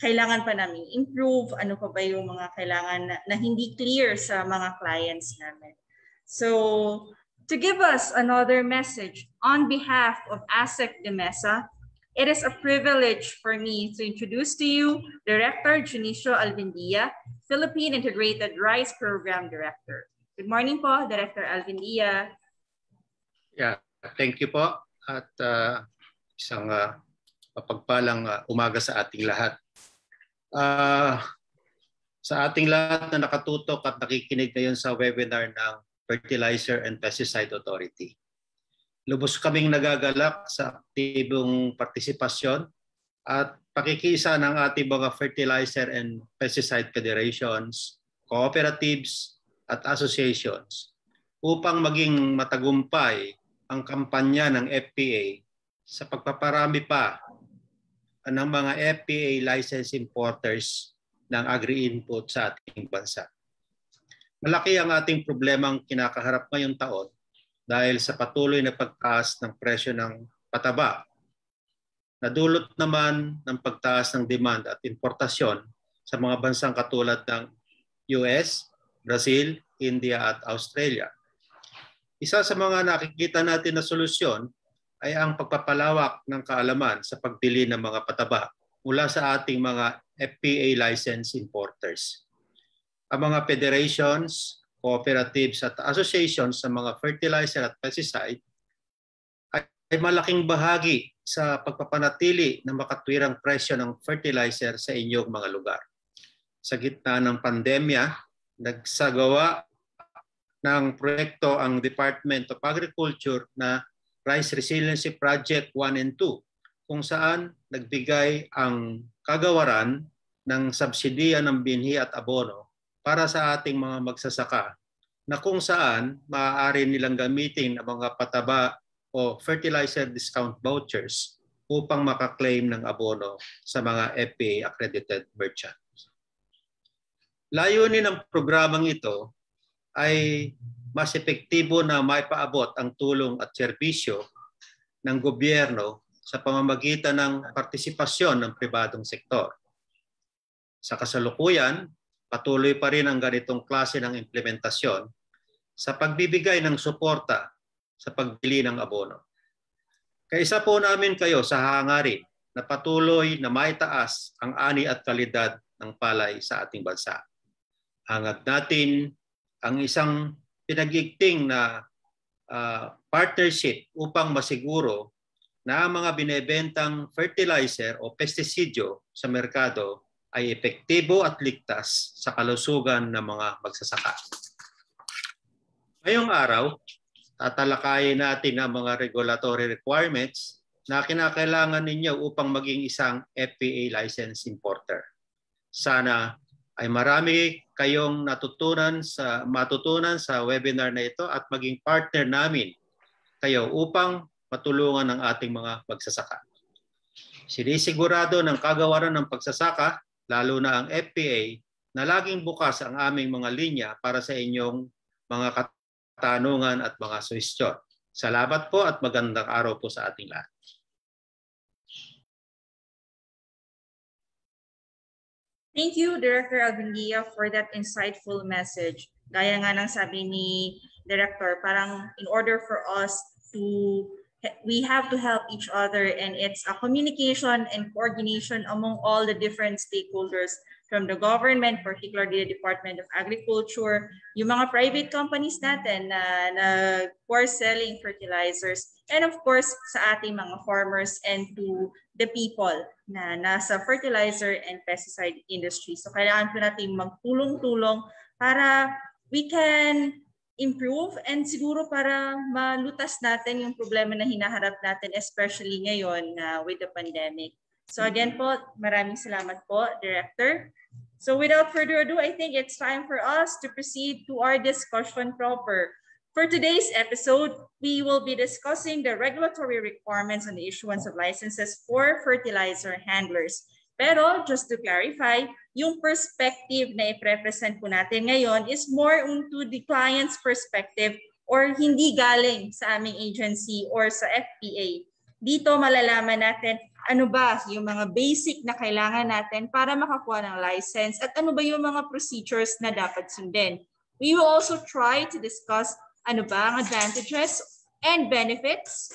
Speaker 8: kailangan pa namin improve, ano pa ba yung mga kailangan na hindi clear sa mga clients namin. So, to give us another message on behalf of ASEC DEMESA, it is a privilege for me to introduce to you Director Junicio Alvindia, Philippine Integrated Rice Program Director. Good morning po, Director Alvindia.
Speaker 14: Yeah, thank you po at isang mapagpalang umaga sa ating lahat. Sa ating lahat na nakatutok at nakikinig ngayon sa webinar ng Fertilizer and Pesticide Authority. Lubos kaming nagagalak sa aktibong partisipasyon at pakikiisa ng ating mga fertilizer and pesticide federations, cooperatives at associations upang maging matagumpay ang kampanya ng FPA sa pagpaparami pa ng mga FPA licensed importers ng agri-input sa ating bansa. Malaki ang ating problemang kinakaharap ngayong taon dahil sa patuloy na pagtaas ng presyo ng pataba. Nadulot naman ng pagtaas ng demand at importasyon sa mga bansang katulad ng US, Brazil, India at Australia. Isa sa mga nakikita natin na solusyon ay ang pagpapalawak ng kaalaman sa pagbili ng mga pataba mula sa ating mga FPA licensed importers. Ang mga federations, cooperatives at associations sa mga fertilizer at pesticide ay malaking bahagi sa pagpapanatili ng makatwirang presyo ng fertilizer sa inyong mga lugar. Sa gitna ng pandemya, nagsagawa ng proyekto ang Department of Agriculture na Rice Resiliency Project 1 and 2 kung saan nagbigay ang kagawaran ng subsidiya ng binhi at abono para sa ating mga magsasaka na kung saan maaari nilang gamitin ang mga pataba o fertilizer discount vouchers upang makaklaim ng abono sa mga FPA accredited merchants. Layunin ng programang ito ay mas epektibo na maipaabot ang tulong at serbisyo ng gobyerno sa pamamagitan ng partisipasyon ng pribadong sektor. Sa kasalukuyan, patuloy pa rin ang ganitong klase ng implementasyon sa pagbibigay ng suporta sa pagbili ng abono. Kaisa po namin kayo sa hangarin na patuloy na maitaas ang ani at kalidad ng palay sa ating bansa. Hangad natin ang isang pinag-igting na partnership upang masiguro na ang mga binebentang fertilizer o pestisidyo sa merkado ay epektibo at ligtas sa kalusugan ng mga magsasaka. Ngayong araw, tatalakayin natin ang mga regulatory requirements na kinakailangan ninyo upang maging isang FPA licensed importer. Sana ay marami kayong matutunan sa webinar na ito at maging partner namin kayo upang matulungan ang ating mga magsasaka. Sinisigurado ng kagawaran ng pagsasaka, lalo na ang FPA, na laging bukas ang aming mga linya para sa inyong mga katanungan at mga suhestyon. Salamat po at magandang araw po sa ating lahat.
Speaker 8: Thank you, Director Alvindia, for that insightful message. Gaya nga ng sabi ni Director, parang in order for us we have to help each other, and it's a communication and coordination among all the different stakeholders from the government, particularly the Department of Agriculture, yung mga private companies natin na for selling fertilizers, and of course sa ating mga farmers and to the people na nasa fertilizer and pesticide industry. So kailangan po natin magtulong-tulong para we can improve and siguro para malutas natin yung problema na hinaharap natin, especially ngayon with the pandemic. So again po, maraming salamat po, Director. So without further ado, I think it's time for us to proceed to our discussion proper. For today's episode, we will be discussing the regulatory requirements on the issuance of licenses for fertilizer handlers. Pero just to clarify, yung perspective na i-represent po natin ngayon is more into the client's perspective or hindi galing sa aming agency or sa FPA. Dito malalaman natin ano ba yung mga basic na kailangan natin para makakuha ng license at ano ba yung mga procedures na dapat sundin. We will also try to discuss ano ba ang advantages and benefits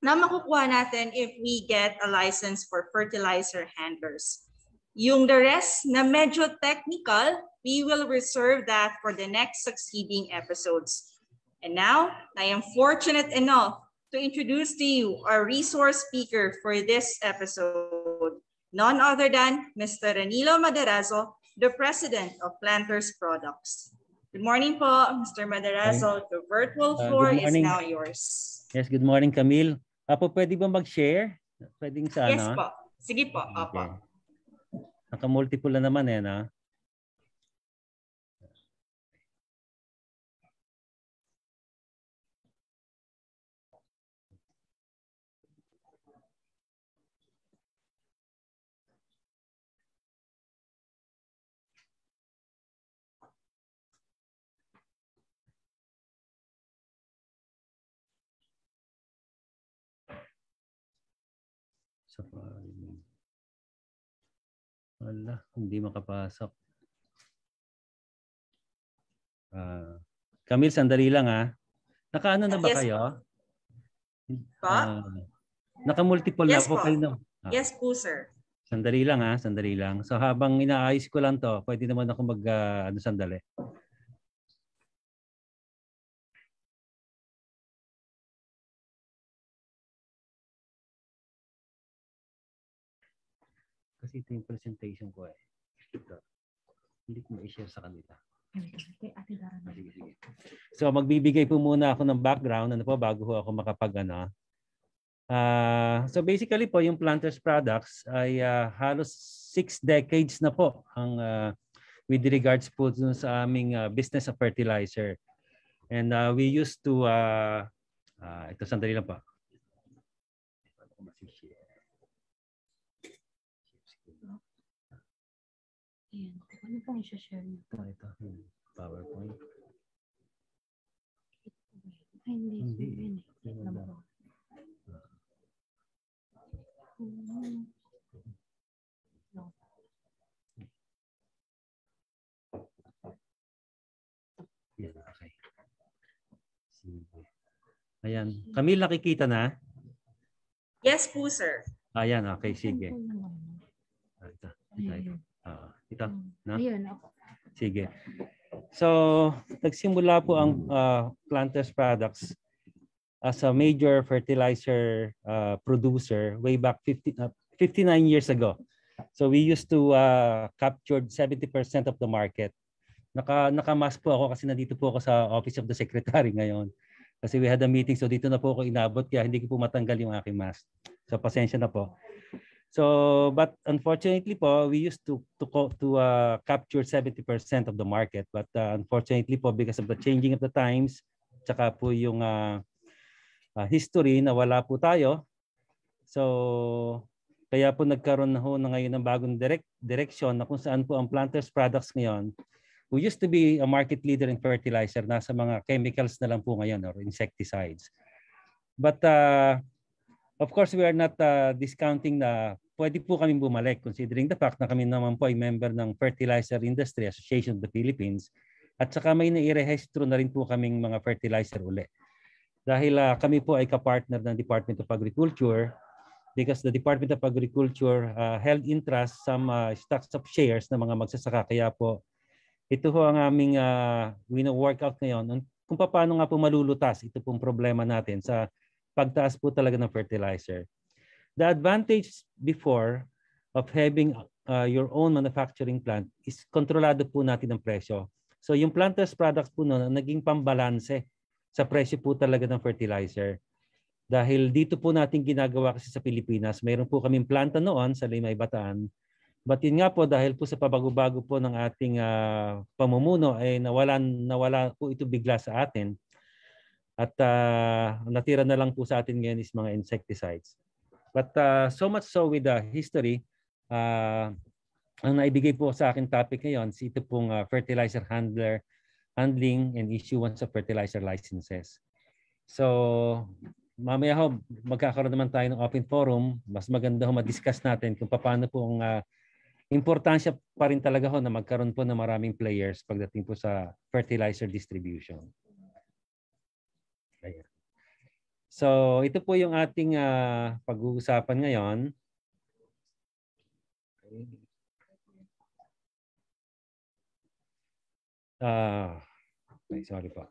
Speaker 8: na makukuha natin if we get a license for fertilizer handlers. Yung the rest na medyo technical, we will reserve that for the next succeeding episodes. And now, I am fortunate enough to introduce to you our resource speaker for this episode, none other than Mr. Ranilo Maderazo, the President of Planters Products. Good morning po, Mr. Maderazo. The virtual floor is now yours.
Speaker 10: Yes, good morning, Camille. Apo, pwede ba mag-share? Pwedeng sa
Speaker 8: Yes po. Sige po.
Speaker 10: Okay. Naka-multiple na naman eh, na? Wala, hindi makapasok. Camille, sandali lang ha. Nakaano na ba kayo? Naka-multiple na po kayo.
Speaker 8: Yes po, sir.
Speaker 10: Sandali lang ha, sandali lang. So habang inaayos ko lang to, pwede naman ako sandali. Kasi ito yung presentation ko eh. Ito. Hindi ko ma-share sa kanila. Sige. So magbibigay po muna ako ng background bago ako makapag-ano. So basically po yung Planters Products ay halos 6 decades na po ang with regards po sa aming business of fertilizer. And we used to ito sandali lang po.
Speaker 15: Ano pong i-share niyo?
Speaker 10: Ito, PowerPoint.
Speaker 15: Ay, hindi.
Speaker 10: Okay. Ayan. Camille, nakikita na?
Speaker 8: Yes po, sir.
Speaker 10: Ayan, okay. Sige. Ito. No? Sige. So, nagsimula po ang Planters Products as a major fertilizer producer way back 59 years ago. So, we used to capture 70% of the market. Nakamas po ako kasi nandito po ako sa Office of the Secretary ngayon. Kasi we had a meeting, so dito na po ako inabot kaya hindi ko po matanggal yung aking mask. So, pasensya na po. So, but unfortunately po, we used to capture 70% of the market. But unfortunately po, because of the changing of the times, tsaka po yung history na wala po tayo. So, kaya po nagkaroon na ngayon ng bagong direction na kung saan po ang Planters Products ngayon. We used to be a market leader in fertilizer. Nasa mga chemicals na lang po ngayon or insecticides. But of course, we are not discounting na pwede po kami bumalik considering the fact na kami naman po ay member ng Fertilizer Industry Association of the Philippines at saka may nairehistro na rin po kaming mga fertilizer uli. Dahil kami po ay kapartner ng Department of Agriculture because the Department of Agriculture held in trust some stocks of shares ng mga magsasaka. Kaya po ito ho ang aming wino-workout ngayon kung paano nga po malulutas ito pong problema natin sa pagtaas po talaga ng fertilizer. The advantage before of having your own manufacturing plant is kontrolado po natin ang presyo. So yung Planters Products po noon naging pambalanse sa presyo po talaga ng fertilizer. Dahil dito po natin ginagawa kasi sa Pilipinas, mayroon po kaming planta noon sa Limay, Bataan. But yun nga po dahil po sa pabago-bago po ng ating pamumuno ay nawala po ito bigla sa atin. At natira na lang po sa atin ngayon is mga insecticides. But so much so with the history, ang naibigay po sa akin topic ngayon, ito pong fertilizer handling and issuance of fertilizer licenses. So mamaya ho, magkakaroon naman tayo ng open forum. Mas maganda ho ma-discuss natin kung paano po ang importansya pa rin talaga ho na magkaroon po ng maraming players pagdating po sa fertilizer distribution. Ayan. So ito po yung ating pag-uusapan ngayon. Okay, sorry po.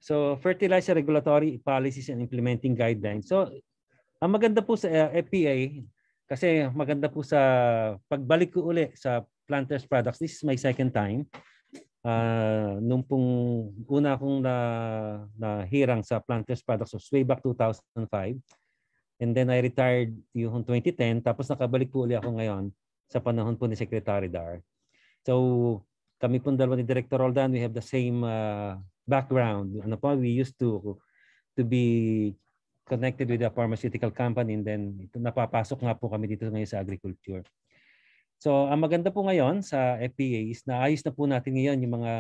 Speaker 10: So, fertilizer regulatory policies and implementing guidelines. So, ang maganda po sa FPA, kasi maganda po sa pagbalik ko uli sa Planters Products. This is my second time. Nung pong una akong nahirang sa Planters Products was way back 2005. And then I retired yung 2010. Tapos nakabalik po uli ako ngayon sa panahon po ni Secretary Dar. So, kami pong dalawa ni Director Roldan, we have the same background. Ano po, we used to be connected with a pharmaceutical company, and then napapasok nga po kami dito ngayon sa agriculture. So, ang maganda po ngayon sa FPA is naayos na po natin ngayon yung mga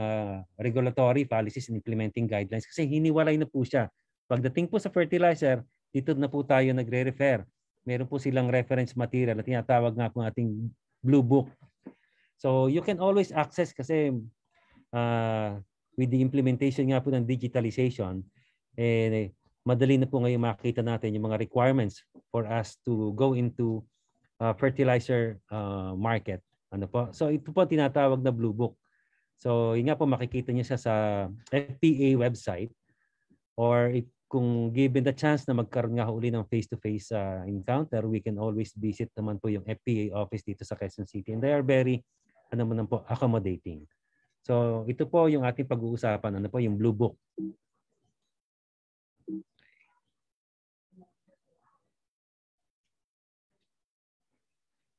Speaker 10: regulatory policies and implementing guidelines kasi hiniwalay na po siya. Pagdating po sa fertilizer, dito na po tayo nagre-refer. Meron po silang reference material at tinatawag nga po ating Blue Book. So you can always access kasi with the implementation nga po ng digitalization, madali na po ngayon makita natin yung mga requirements for us to go into fertilizer market. Ano po? So ito po tinatawag na Blue Book. So yun nga po makikita niyo siya sa FPA website, or kung given the chance na magkaroon nga uli ng face-to-face encounter, we can always visit naman po yung FPA office dito sa Quezon City. And they are very accommodating. So ito po yung ating pag-uusapan, ano po yung Blue Book.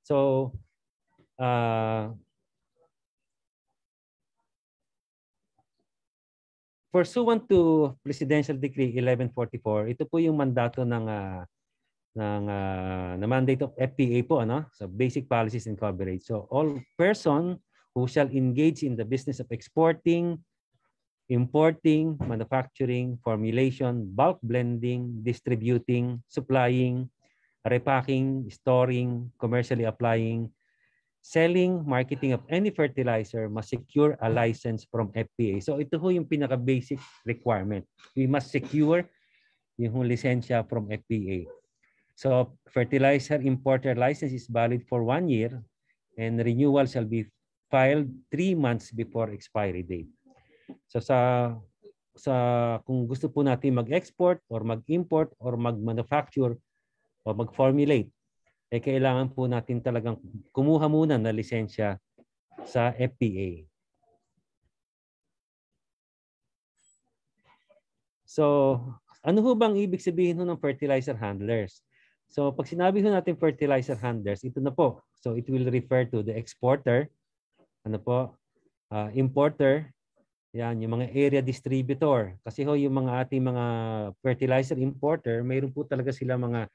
Speaker 10: So pursuant to Presidential Decree 1144, ito po yung mandato ng mandate of FPA po, ano? So basic policies and coverage. So all person who shall engage in the business of exporting, importing, manufacturing, formulation, bulk blending, distributing, supplying, repacking, storing, commercially applying, selling, marketing of any fertilizer must secure a license from FPA. So ito ho yung pinaka-basic requirement. We must secure yung lisensya from FPA. So fertilizer importer license is valid for 1 year and renewal shall be filed 3 months before expiry date. So kung gusto po natin mag-export or mag-import or mag-manufacture o mag-formulate, kailangan po natin talagang kumuha muna na lisensya sa FPA. So, ano ho bang ibig sabihin ng fertilizer handlers? So, pag sinabi ho natin fertilizer handlers, ito na po. So, it will refer to the exporter, ano po, importer, yan, yung mga area distributor. Kasi ho, yung mga ating mga fertilizer importer, mayroon po talaga sila mga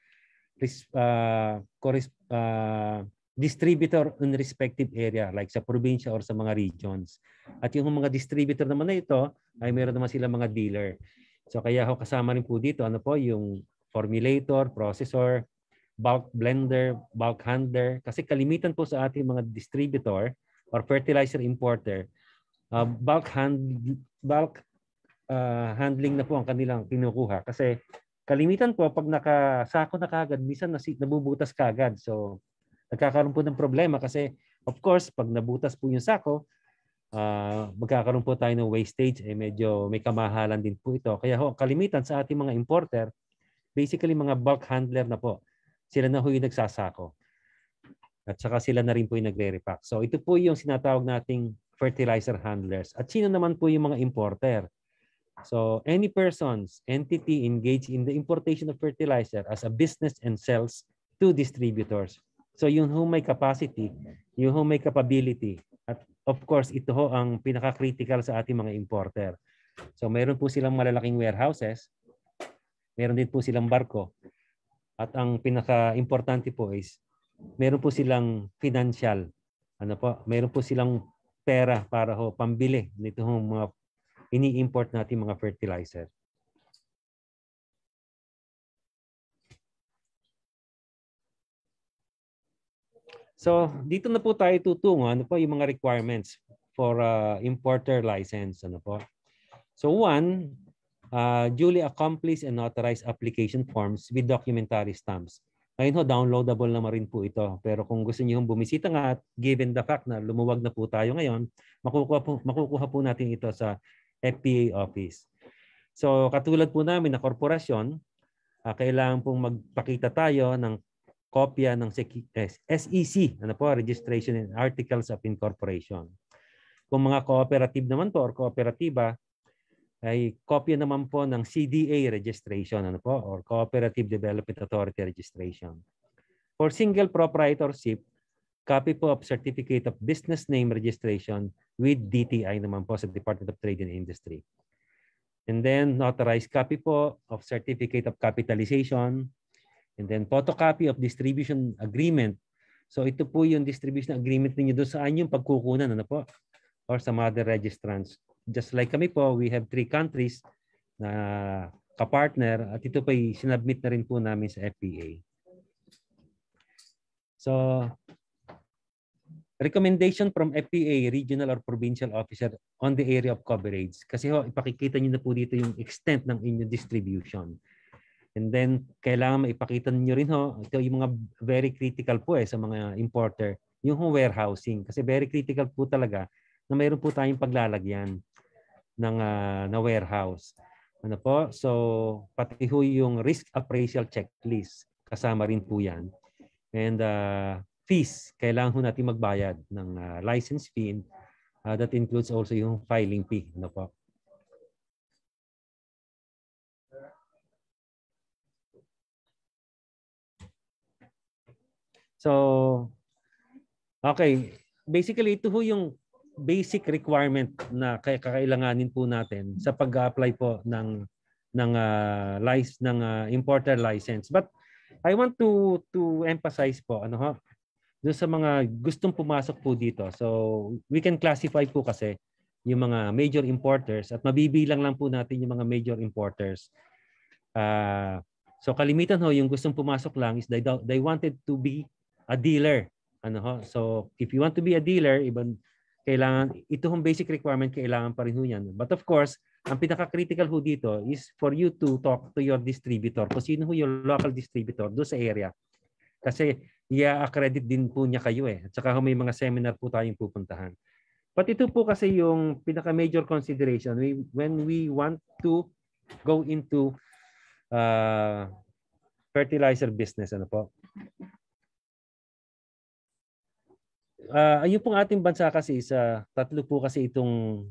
Speaker 10: distributor in respective area like sa probinsya or sa mga regions. At yung mga distributor naman na ito ay meron naman sila mga dealer. So kaya ho kasama rin po dito ano po yung formulator, processor, bulk blender, bulk handler. Kasi kalimitan po sa ating mga distributor or fertilizer importer, bulk handling na po ang kanilang kinukuha kasi kalimitan po, pag nakasako na kagad, minsan nabubutas kagad. So, nagkakaroon po ng problema kasi, of course, pag nabutas po yung sako, magkakaroon po tayo ng wastage. Medyo may kamahalan din po ito. Kaya ho, kalimitan sa ating mga importer, basically mga bulk handler na po. Sila na ho yung nagsasako. At saka sila na rin po yung nagre-repack. So, ito po yung sinatawag nating fertilizer handlers. At sino naman po yung mga importer? So any persons, entity engaged in the importation of fertilizer as a business and sells to distributors. So yung who may capacity, yung who may capability. At of course, ito ho ang pinaka-critical sa ating mga importer. So mayroon po silang malalaking warehouses, meron din po silang barko. At ang pinaka-importante po is meron po silang financial. Ano po? Meron po silang pera para ho pambili nito mga ini-import natin mga fertilizer. So, dito na po tayo tutungo. Ano po yung mga requirements for importer license? Ano po? So, one, duly accomplished and authorized application forms with documentary stamps. Ngayon ho, downloadable naman rin po ito. Pero kung gusto niyo bumisita nga, given the fact na lumuwag na po tayo ngayon, makukuha po natin ito sa FPA office. So, katulad po namin na korporasyon, kailangan pong magpakita tayo ng kopya ng SEC, ano po, Registration and Articles of Incorporation. Kung mga cooperative naman po or kooperatiba, ay kopya naman po ng CDA registration, ano po, or Cooperative Development Authority registration. For single proprietorship, copy po of Certificate of Business Name registration with DTI naman po sa Department of Trade and Industry. And then notarized copy po of Certificate of Capitalization, and then photocopy of distribution agreement. So ito po yung distribution agreement ninyo doon saan yung pagkukunan, ano po, or sa mother registrants. Just like kami po, we have 3 countries na kapartner at ito po sinubmit na rin po namin sa FPA. So, recommendation from FPA, regional or provincial officer on the area of coverage. Kasi ho, ipakikita nyo na po dito yung extent ng inyong distribution. And then, kailangan maipakita nyo rin ho, ito yung mga very critical po sa mga importer, yung warehousing. Kasi very critical po talaga na mayroon po tayong paglalagyan ng na warehouse. Ano po? So, pati ho yung risk appraisal checklist. Kasama rin po yan. And fees, kailangan ho natin magbayad ng license fee. That includes also yung filing fee. Ano po? So, okay. Basically, ito ho yung basic requirement na kakailanganin po natin sa pag-apply po ng importer license. But I want to emphasize po ano ho, doon sa mga gustong pumasok po dito. So, we can classify po kasi yung mga major importers at mabibilang lang po natin yung mga major importers. So, kalimitan ho yung gustong pumasok lang is they wanted to be a dealer. Ano ho? So, if you want to be a dealer, kailangan, ito yung basic requirement, kailangan pa rin ho yan. But of course, ang pinaka-critical ho dito is for you to talk to your distributor. Kung sino ho yung local distributor doon sa area. Kasi i-accredit din po niya kayo At saka may mga seminar po tayong pupuntahan. But ito po kasi yung pinaka-major consideration when we want to go into fertilizer business. Ano po? Ayun pong ating bansa kasi sa tatlo po kasi itong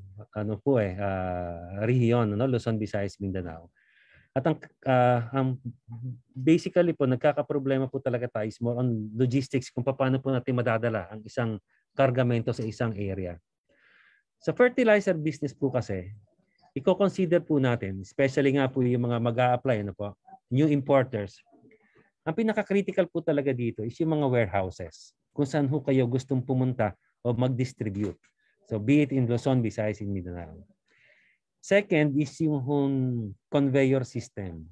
Speaker 10: rehiyon, Luzon, Visayas, Mindanao. At ang basically po nagkakaproblema po talaga tayo is more on logistics kung paano po natin madadala ang isang kargamento sa isang area. Sa fertilizer business po kasi, i-consider po natin, especially nga po yung mga mag-a-apply, new importers. Ang pinaka-critical po talaga dito is yung mga warehouses. Kung saan ho kayo gustong pumunta o mag-distribute. So be it in Luzon, Visayas, in Mindanao. Second is yung conveyor system.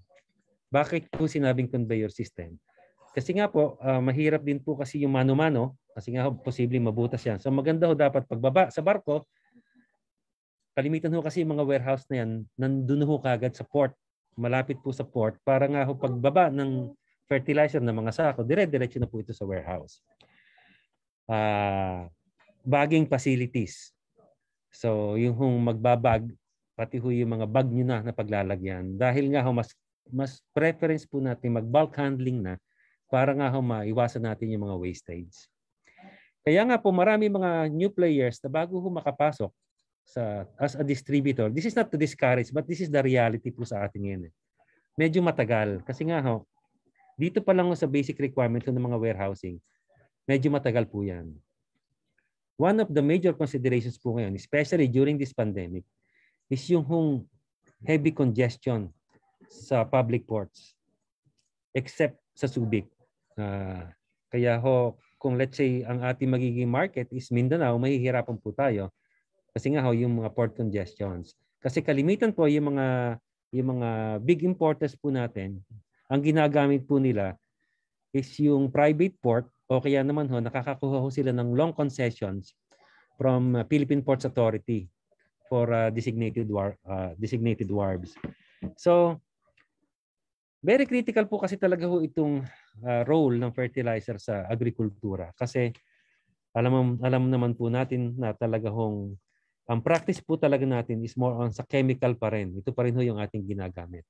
Speaker 10: Bakit po sinabing conveyor system? Kasi nga po, mahirap din po kasi yung mano-mano. Kasi nga posibleng mabutas yan. So maganda ho dapat pagbaba sa barko, kalimitan ho kasi yung mga warehouse na yan, nandun ho kagad sa port. Malapit po sa port para nga ho pagbaba ng fertilizer ng mga sako, dire-diretso na po ito sa warehouse. Bagging facilities. So yung magbabag, pati ho yung mga bag nyo na paglalagyan. Dahil nga ho mas preference po natin mag-bulk handling na para nga ho maiwasan natin yung mga wastage. Kaya nga po marami mga new players na bago ho makapasok as a distributor. This is not to discourage but this is the reality po sa atin ngayon. Medyo matagal. Kasi nga ho, dito pa lang ho sa basic requirement ng mga warehousing, medyo matagal po yan. One of the major considerations po ngayon, especially during this pandemic, is yung heavy congestion sa public ports, except sa Subic. Kaya ho, kung let's say ang ating magiging market is Mindanao, mahihirapan po tayo. Kasi nga ho, yung mga port congestions. Kasi kalimitan po yung mga big importers po natin, ang ginagamit po nila is yung private port o kaya naman ho, nakakakuha ho sila ng long concessions from Philippine Ports Authority for designated wharves. So, very critical po kasi talaga ho itong role ng fertilizer sa agrikultura. Kasi alam naman po natin na talaga hong ang practice po talaga natin is more on sa chemical pa rin. Ito pa rin ho yung ating ginagamit.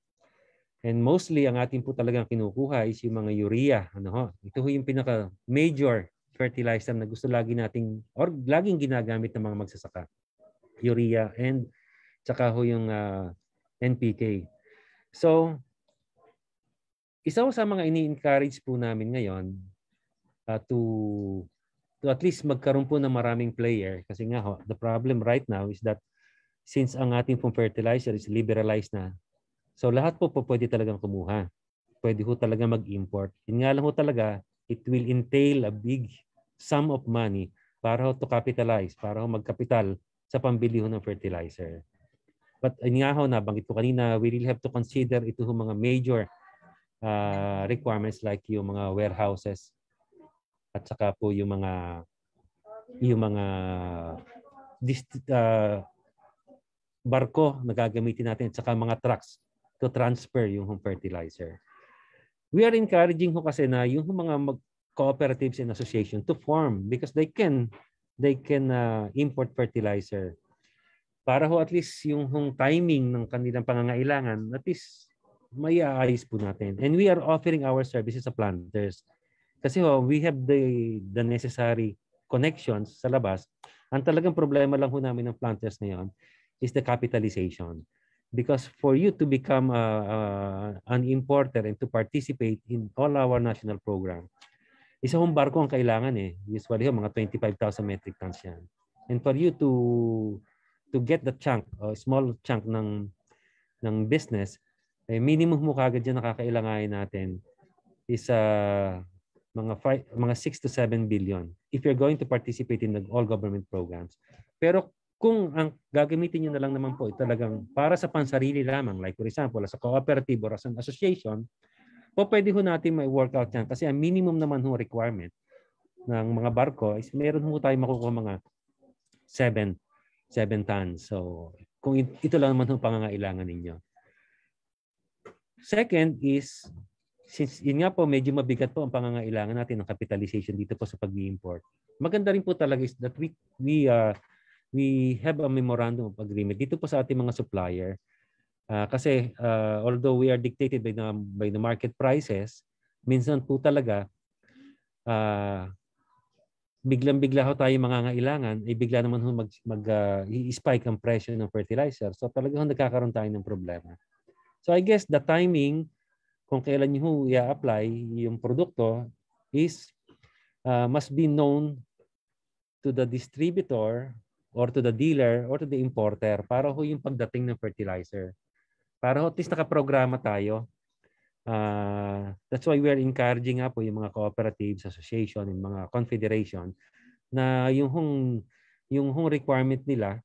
Speaker 10: And mostly, ang ating po talagang kinukuha is yung mga urea. Ito ho yung pinaka-major fertilizer na gusto laging ginagamit ng mga magsasaka. Urea and tsaka ho yung NPK. So, isa ho sa mga ini-encourage po namin ngayon to at least magkaroon po ng maraming player. Kasi nga ho, the problem right now is that since ang ating pong fertilizer is liberalized na, so lahat po pwede talagang kumuha. Pwede ho talaga mag-import. Yun nga lang ho talaga, it will entail a big sum of money para ho to capitalize, para ho magkapital sa pambili ho ng fertilizer. But yun nga ho, nabanggit ko kanina, we really have to consider ito ho mga major requirements like yung mga warehouses at saka po yung mga barko na gagamitin natin at saka mga trucks to transfer yung fertilizer. We are encouraging ho kasi na yung mga cooperatives and association to form because they can import fertilizer para ho at least yung timing ng kanilang pangangailangan at least may aayos po natin. And we are offering our services sa planters. Kasi ho, we have the necessary connections sa labas. Ang talagang problema lang ho namin ng planters ngayon is the capitalization. Because for you to become an importer and to participate in all our national program, isa hong barko ang kailangan eh. Usually mga 25,000 metric tons yan. And for you to get the chunk, small chunk ng business, minimum mo kagad dyan nakakailanganin natin is mga 6 to 7 billion if you're going to participate in all government programs. Pero kung ang gagamitin nyo na lang naman po talagang para sa pansarili lamang, like for example, as a cooperative or as an association, po pwede ho natin may workout yan. Kasi ang minimum naman ho requirement ng mga barko is meron ho tayo makukuha mga 7 tons. So kung ito lang naman ho pangangailangan ninyo. Second is, since yun nga po medyo mabigat po ang pangangailangan natin ng capitalization dito po sa pag-i-import. Maganda rin po talaga is that we have a memorandum of agreement dito po sa ating mga supplier. Kasi although we are dictated by the market prices, minsan po talaga biglang-bigla ho tayo mangangailangan, bigla naman ho mag-spike ang presyo ng fertilizer. So talagang nagkakaroon tayo ng problema. So I guess the timing kung kailan nyo i-apply yung produkto is must be known to the distributor or to the dealer or to the importer para ho yung pagdating ng fertilizer. Para ho at least nakaprograma tayo. That's why we are encouraging nga po yung mga cooperatives, association, and mga confederation na yung requirement nila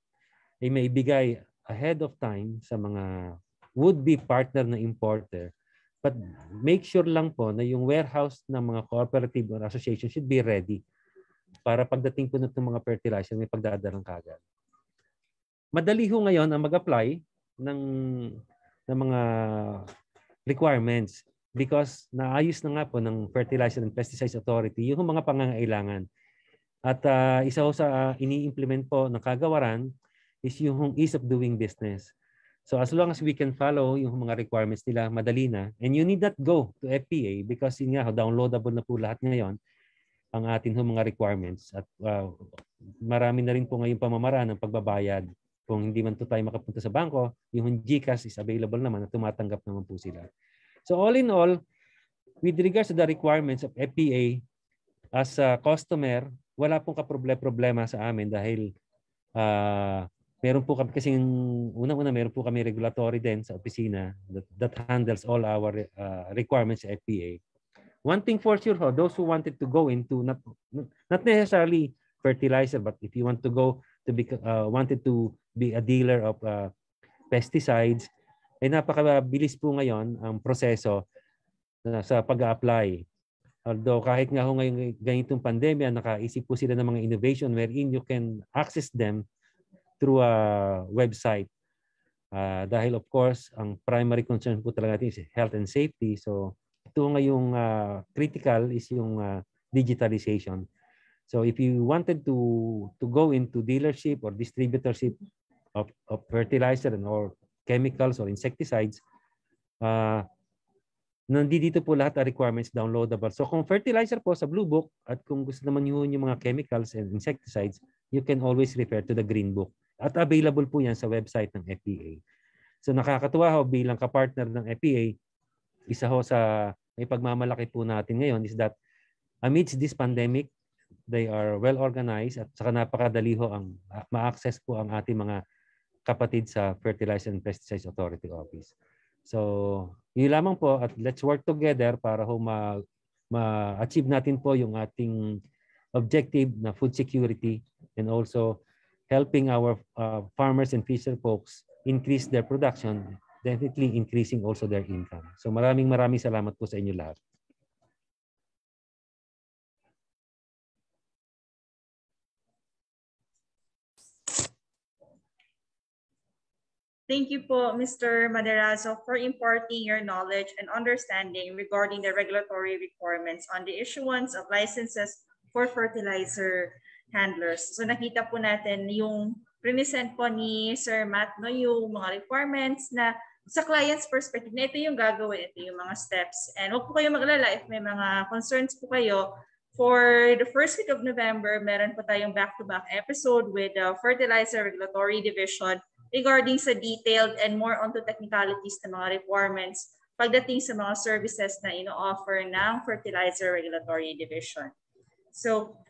Speaker 10: ay maibigay ahead of time sa mga would-be partner na importer. But make sure lang po na yung warehouse ng mga cooperative or association should be ready para pagdating po ng mga fertilizer may pagdadalang kagad. Madali ho ngayon ang mag-apply ng mga requirements because naayos na nga po ng Fertilizer and Pesticides Authority yung mga pangangailangan. At isa ho sa ini-implement po ng kagawaran is yung ease of doing business. So as long as we can follow yung mga requirements nila, madali na. And you need not go to FPA because yun nga, downloadable na po lahat ngayon ang atin mga requirements. At marami na rin po ngayon pamamaraan ng pagbabayad. Kung hindi man to tayo makapunta sa bangko, yung GCash is available naman at tumatanggap naman po sila. So all in all, with regards to the requirements of FPA, as a customer, wala pong kaproblema sa amin dahil meron po kami kasi unang-una meron po kami regulatory din sa opisina that handles all our requirements sa FPA. One thing for sure, those who wanted to go into not necessarily fertilizer, but if you want to go to be wanted to be a dealer of pesticides, ay napakabilis po ngayon ang proseso sa pag-apply. Although kahit nga ho ngayong ganitong pandemya, nakaisip po sila ng mga innovation wherein you can access them through a website. Dahil of course, ang primary concern po talaga natin is health and safety. So ito ngayong critical is yung digitalization. So if you wanted to go into dealership or distributorship of fertilizer or chemicals or insecticides, nandito po lahat ang requirements downloadable. So kung fertilizer po sa Blue Book at kung gusto naman yun yung mga chemicals and insecticides, you can always refer to the Green Book. At available po yan sa website ng FPA. So nakakatuwa ho bilang kapartner ng FPA, isa ho sa may pagmamalaki po natin ngayon is that amidst this pandemic, they are well organized at saka napakadali ho ang ma-access po ang ating mga kapatid sa Fertilizer and Pesticides Authority Office. So, yun lamang po at let's work together para ho ma-achieve natin po yung ating objective na food security and also helping our farmers and fisher folks increase their production, definitely increasing also their income. So maraming salamat po sa inyo lahat.
Speaker 8: Thank you po, Mr. Maderazo, for imparting your knowledge and understanding regarding the regulatory requirements on the issuance of licenses for fertilizer handlers. So nakita po natin yung present po ni Sir Matt, no, yung mga requirements na sa client's perspective na ito yung gagawin, ito yung mga steps. And huwag po kayo mag-alala if may mga concerns po kayo. For the first week of November, meron po tayong back-to-back episode with the Fertilizer Regulatory Division regarding sa detailed and more onto technicalities na mga requirements pagdating sa mga services na ino-offer ng Fertilizer Regulatory Division. So,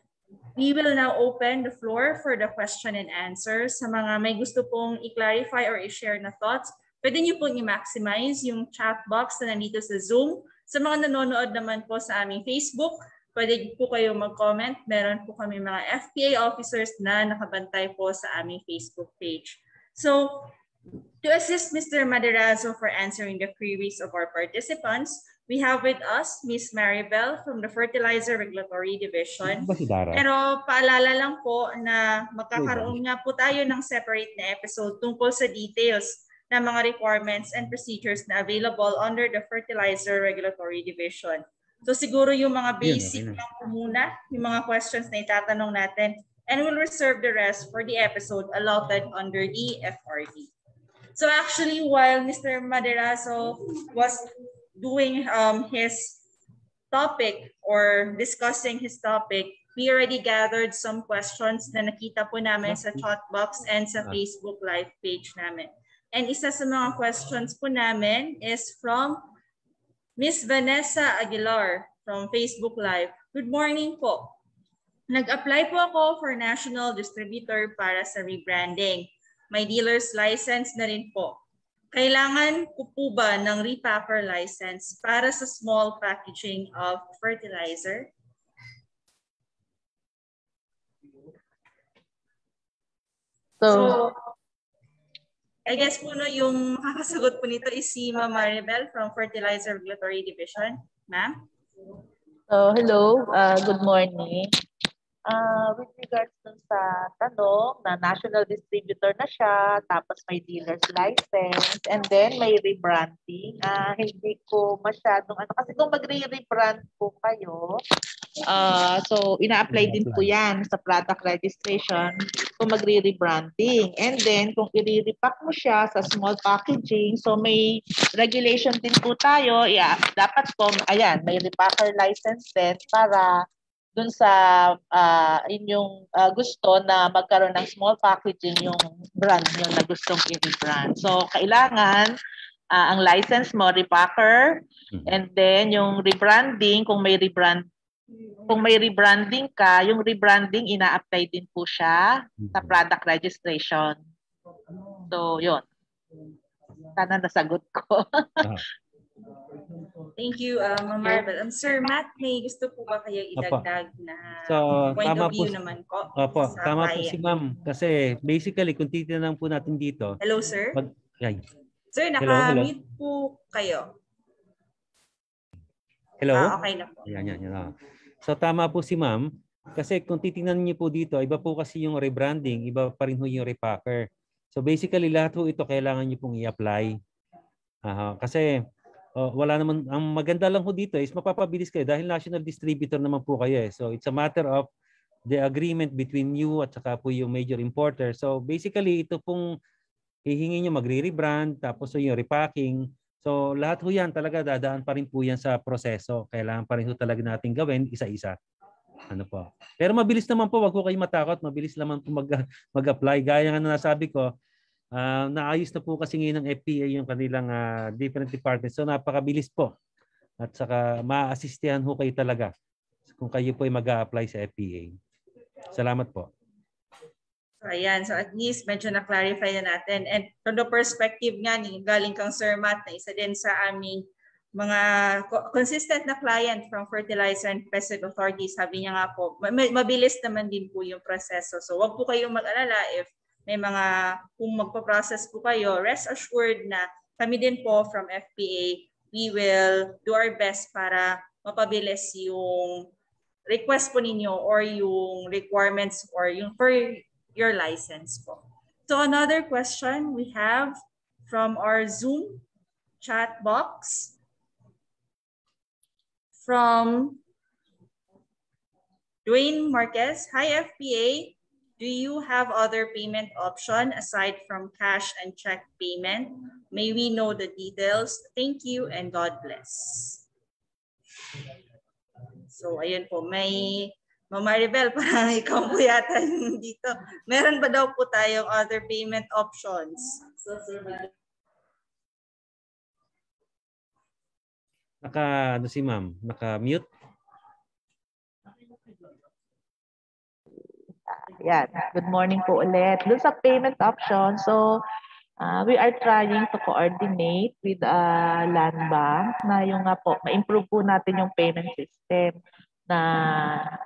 Speaker 8: we will now open the floor for the question and answer. Sa mga may gusto pong i-clarify or i-share na thoughts, pwede niyo pong i-maximize yung chat box na nandito sa Zoom. Sa mga nanonood naman po sa aming Facebook, pwede po kayo mag-comment. Meron po kami mga FPA officers na nakabantay po sa aming Facebook page. So, to assist Mr. Maderazo for answering the queries of our participants, we have with us Ms. Maribel from the Fertilizer Regulatory Division. Pero paalala lang po na magkakaroon nga po tayo ng separate na episode tungkol sa details ng mga requirements and procedures na available under the Fertilizer Regulatory Division. So siguro yung mga basic lang po muna, yung mga questions na itatanong natin, and we'll reserve the rest for the episode allotted under the FRD. So actually, while Mr. Maderazo was doing his topic or discussing his topic, we already gathered some questions na nakita po namin sa chat box and sa Facebook live page namin. And isa sa mga questions po namin is from Ms. Vanessa Aguilar from Facebook Live. Good morning po. Nag-apply po ako for national distributor para sa rebranding. May dealer's license na rin po. Kailangan ko po ba ng repacker license para sa small packaging of fertilizer? So I guess po no, yung makakasagot po nito is si Ma'am Maribel from Fertilizer Regulatory Division. Ma'am?
Speaker 16: So hello, good morning. With regards dun sa tanong na national distributor na siya, tapos may dealer's license, and then may rebranding, hindi ko masyadong, kasi kung magre-rebrand po kayo, so ina-apply din po yan sa product registration kung magre-rebranding. And then kung i-repack mo siya sa small packaging, so may regulation din po tayo, dapat po, ayan, may repacker license din para dun sa inyong gusto na magkaroon ng small packaging yung brand nyo na gustong i-rebrand. So, kailangan ang license mo, repacker, and then yung rebranding, kung may rebranding ka, yung rebranding ina-apply din po siya sa product registration. So, yun. Sana nasagot ko.
Speaker 8: Thank you, Ma'am Maribel. Sir Matt, may gusto po ba kayo idagdag na point of view naman po?
Speaker 10: Opo, tama po si Ma'am. Kasi basically, kung titignan po natin dito.
Speaker 8: Hello, sir. Sir, naka-mute po kayo.
Speaker 10: Hello?
Speaker 8: Okay na po.
Speaker 10: Yan. So tama po si ma'am. Kasi kung titingnan niyo po dito, iba po kasi yung rebranding, iba pa rin ho yung repacker. So basically lahat ho ito kailangan niyo pong i-apply. Kasi wala naman, ang maganda lang ho dito is mapapabilis kayo dahil national distributor naman po kayo. So it's a matter of the agreement between you at saka po yung major importer. So basically ito pong hihingi nyo magre-rebrand, tapos yung repacking. So lahat ho yan talaga dadaan pa rin po yan sa proseso. Kailangan pa rin ho talaga natin gawin isa-isa. Ano po. Pero mabilis naman po, wag ko kayo matakot. Mabilis naman po mag-apply. Gaya nga na nasabi ko, naayos na po kasi ngayon ng FPA yung kanilang different departments. So napakabilis po. At saka ma-assistihan ho kayo talaga kung kayo po ay mag-a-apply sa FPA. Salamat po.
Speaker 8: So ayan, so at least medyo na-clarify na natin. And from the perspective nga ni galing kang Sir Matt, na isa din sa aming mga consistent na client from Fertilizer and Pesticide Authority, sabi niya nga po, mabilis naman din po yung proseso. So wag po kayong mag-alala if may mga, kung magpa-process po kayo, rest assured na kami din po from FPA, we will do our best para mapabilis yung request po ninyo or yung requirements or yung for your license po. So another question we have from our Zoom chat box from Dwayne Marquez. Hi FPA, do you have other payment option aside from cash and check payment? May we know the details? Thank you and God bless. So ayun po, may Mama Maribel, parang ikaw po yata yung dito. Meron ba daw po tayong other payment options?
Speaker 10: Ano si ma'am? Naka-mute?
Speaker 16: Yan. Good morning po ulit. Doon sa payment option, so we are trying to coordinate with Land Bank na yung nga po, ma-improve po natin yung payment system na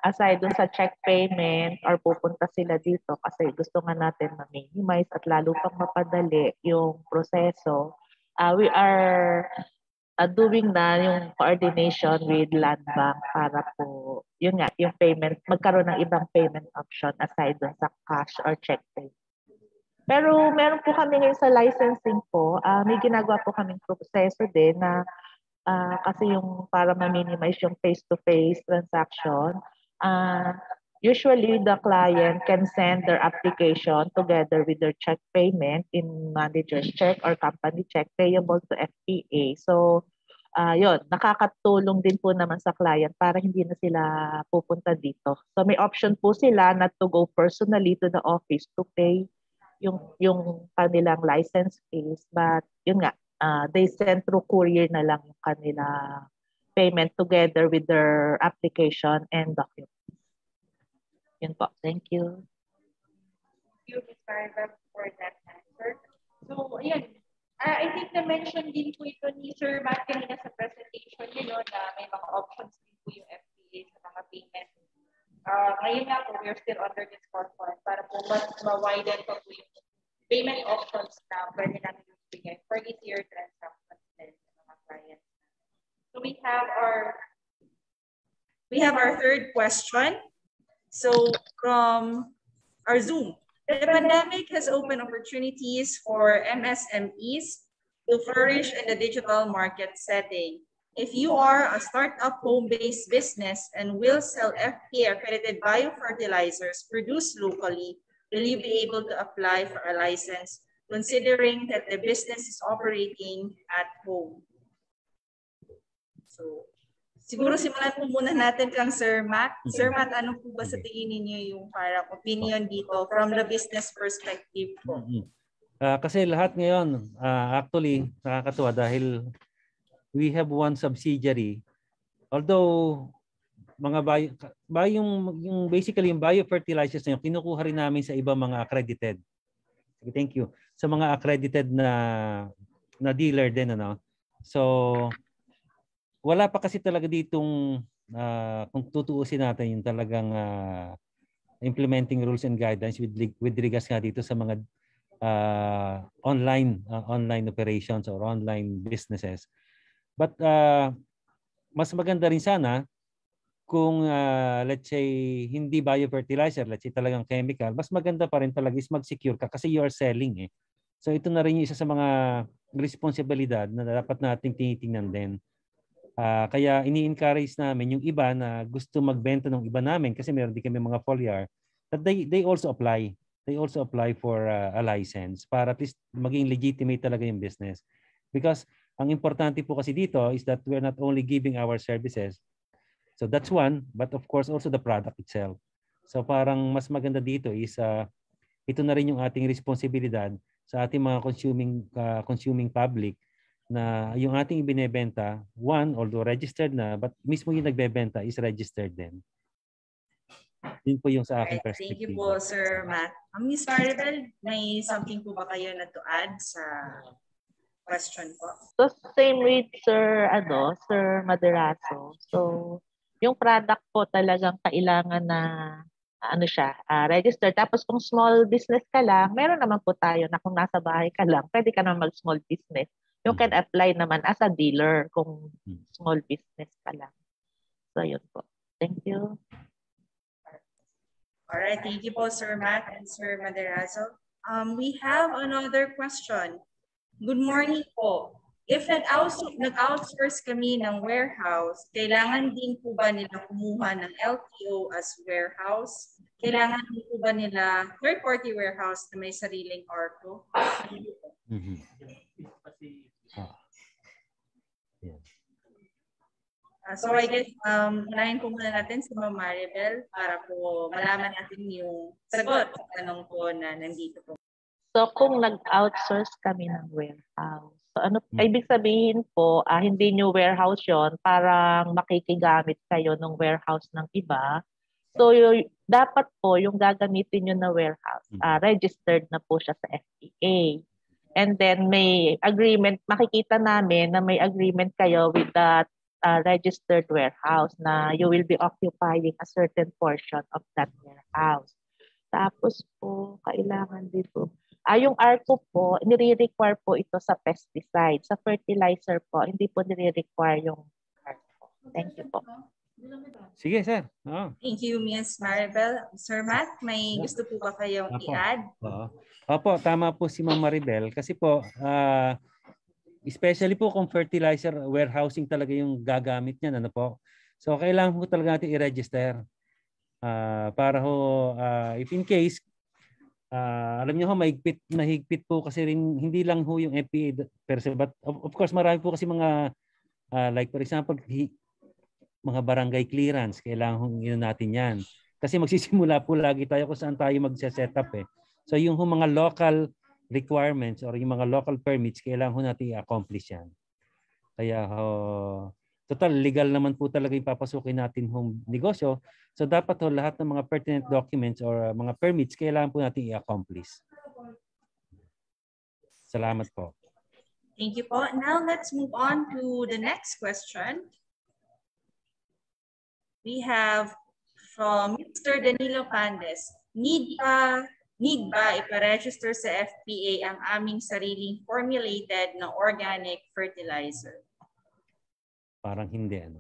Speaker 16: aside dun sa check payment or pupunta sila dito kasi gusto nga natin ma-minimize at lalo pang mapadali yung proseso. We are doing na yung coordination with Land Bank para po, yun nga, yung payment, magkaroon ng ibang payment option aside dun sa cash or check payment. Pero meron po kami ngayon sa licensing po, may ginagawa po kaming proseso din na kasi yung para ma-minimize yung face-to-face transaction, usually the client can send their application together with their check payment in manager's check or company check payable to FPA. So, yun, nakakatulong din po naman sa client para hindi na sila pupunta dito. So, may option po sila not to go personally to the office to pay yung kanilang license fees. But, yun nga, they send through courier na lang yung kanila payment together with their application and documents. Yun po. Thank you.
Speaker 8: Thank you, Ms. Maribel, for that answer. So, ayan. I think na-mention din po ito ni Sir Matt kanina sa presentation niyo na may mga options din po yung FPA sa mga payment. Ngayon nga po, we're still under discussion para po mas ma-widen pa po yung payment options na pwede natin ibigay for easier transactions din sa mga clients. So we have our third question. So from our Zoom, the pandemic has opened opportunities for MSMEs to flourish in the digital market setting. If you are a startup home-based business and will sell FPA-accredited biofertilizers produced locally, will you be able to apply for a license considering that the business is operating at home? So, siguro simulan po muna natin kang Sir Matt. Sir Matt, ano po ba sa tingin ninyo yung parang opinion dito from the business perspective po?
Speaker 10: Kasi lahat ngayon, actually, nakakatuwa dahil we have one subsidiary. Although, yung basically yung biofertilizers na yun, kinukuha rin namin sa ibang mga accredited. Thank you. Sa mga accredited na dealer din, ano. So, wala pa kasi talaga ditong kung tutuusin natin yung talagang implementing rules and guidelines with regards nga dito sa mga online operations or online businesses. But mas maganda rin sana kung let's say hindi biofertilizer, let's say talagang chemical, mas maganda pa rin talaga is mag-secure ka kasi you are selling eh. So ito na rin yung isa sa mga responsibilidad na dapat nating tinitingnan din. Kaya ini-encourage namin yung iba na gusto magbenta ng iba namin kasi meron din kami mga foliar that they also apply. They also apply for a license para at least maging legitimate talaga yung business. Because ang importante po kasi dito is that we're not only giving our services. So that's one, but of course also the product itself. So parang mas maganda dito is ito na rin yung ating responsibilidad sa ating mga consuming public na yung ating ibinebenta, one, although registered na, but mismo yung nagbebenta is registered din. Yun po yung sa aking perspective.
Speaker 8: Thank you po, Sir Matt. Miss Maribel, may something po ba kayo na to add sa question po?
Speaker 16: So same with Sir Maderazo. So yung product po talagang kailangan na register. Tapos kung small business ka lang, meron naman po tayo na kung nasa bahay ka lang, pwede ka naman mag-small business. You can apply naman as a dealer kung small business ka lang. So yun po. Thank you.
Speaker 8: All right, thank you po, Sir Matt and Sir Maderazo. We have another question. Good morning po. If nag-outsource kami ng warehouse, kailangan din po ba nila kumuha ng LTO as warehouse? Kailangan din po ba nila third-party warehouse na may sariling ARCO? So I guess, unahin po muna natin si Ma'am Maribel para po malaman natin yung sagot sa tanong po na nandito po.
Speaker 16: So kung nag-outsource kami ng warehouse, so ano ibig sabihin po, hindi nyo warehouse yon, parang makikigamit kayo ng warehouse ng iba. So dapat po yung gagamitin nyo na warehouse, registered na po siya sa FTA. And then may agreement, makikita namin na may agreement kayo with that registered warehouse na you will be occupying a certain portion of that warehouse. Tapos po, kailangan dito. Yung ARCO po, nire-require po ito sa pesticide. Sa fertilizer po, hindi po nire-require yung ARCO. Thank you po.
Speaker 10: Sige, sir.
Speaker 8: Thank you, Ms. Maribel. Sir Matt, may gusto po ba kayong i-add?
Speaker 10: Opo, tama po si Ma'am Maribel. Kasi po, especially po kung fertilizer warehousing talaga yung gagamit niyan, ano po. So kailangan po talaga natin i-register para ho if in case alam niyo ho mahigpit po kasi rin hindi lang ho yung FPA per se, but of course marami po kasi mga like for example mga barangay clearance, kailangan hong natin yan. Kasi magsisimula po lagi tayo kung saan tayo mag-set up eh. So yung mga local requirements or yung mga local permits, kailangan ho natin i-accomplish yan. Kaya total legal naman po talaga yung papasukin natin hong negosyo. So dapat ho lahat ng mga pertinent documents or mga permits, kailangan po natin i-accomplish. Salamat po.
Speaker 8: Thank you po. Now let's move on to the next question. We have from Mr. Danilo Pandes. Need ba ipa-register sa FPA ang aming sariling formulated na organic fertilizer?
Speaker 10: Parang hindi, ano.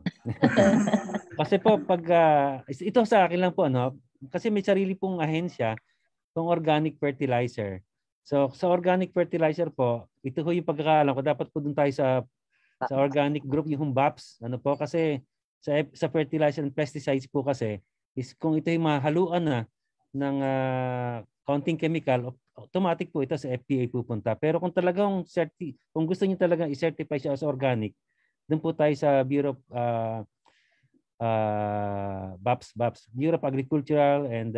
Speaker 10: Kasi po pag ito sa akin lang po, ano, kasi may sarili pong ahensya pong organic fertilizer. So sa organic fertilizer po, ito ho yung pagkakaalam ko, dapat po dun tayo sa organic group, yung BAPS, ano po, kasi sa fertilizer and pesticides po kasi is kung ito yung mahaluan na ng counting chemical, automatic po ito sa FPA pupunta. Pero kung talagang kung gusto niyo talaga i-certify siya as organic, doon po tayo sa Bureau of BAPS, Bureau of Agricultural and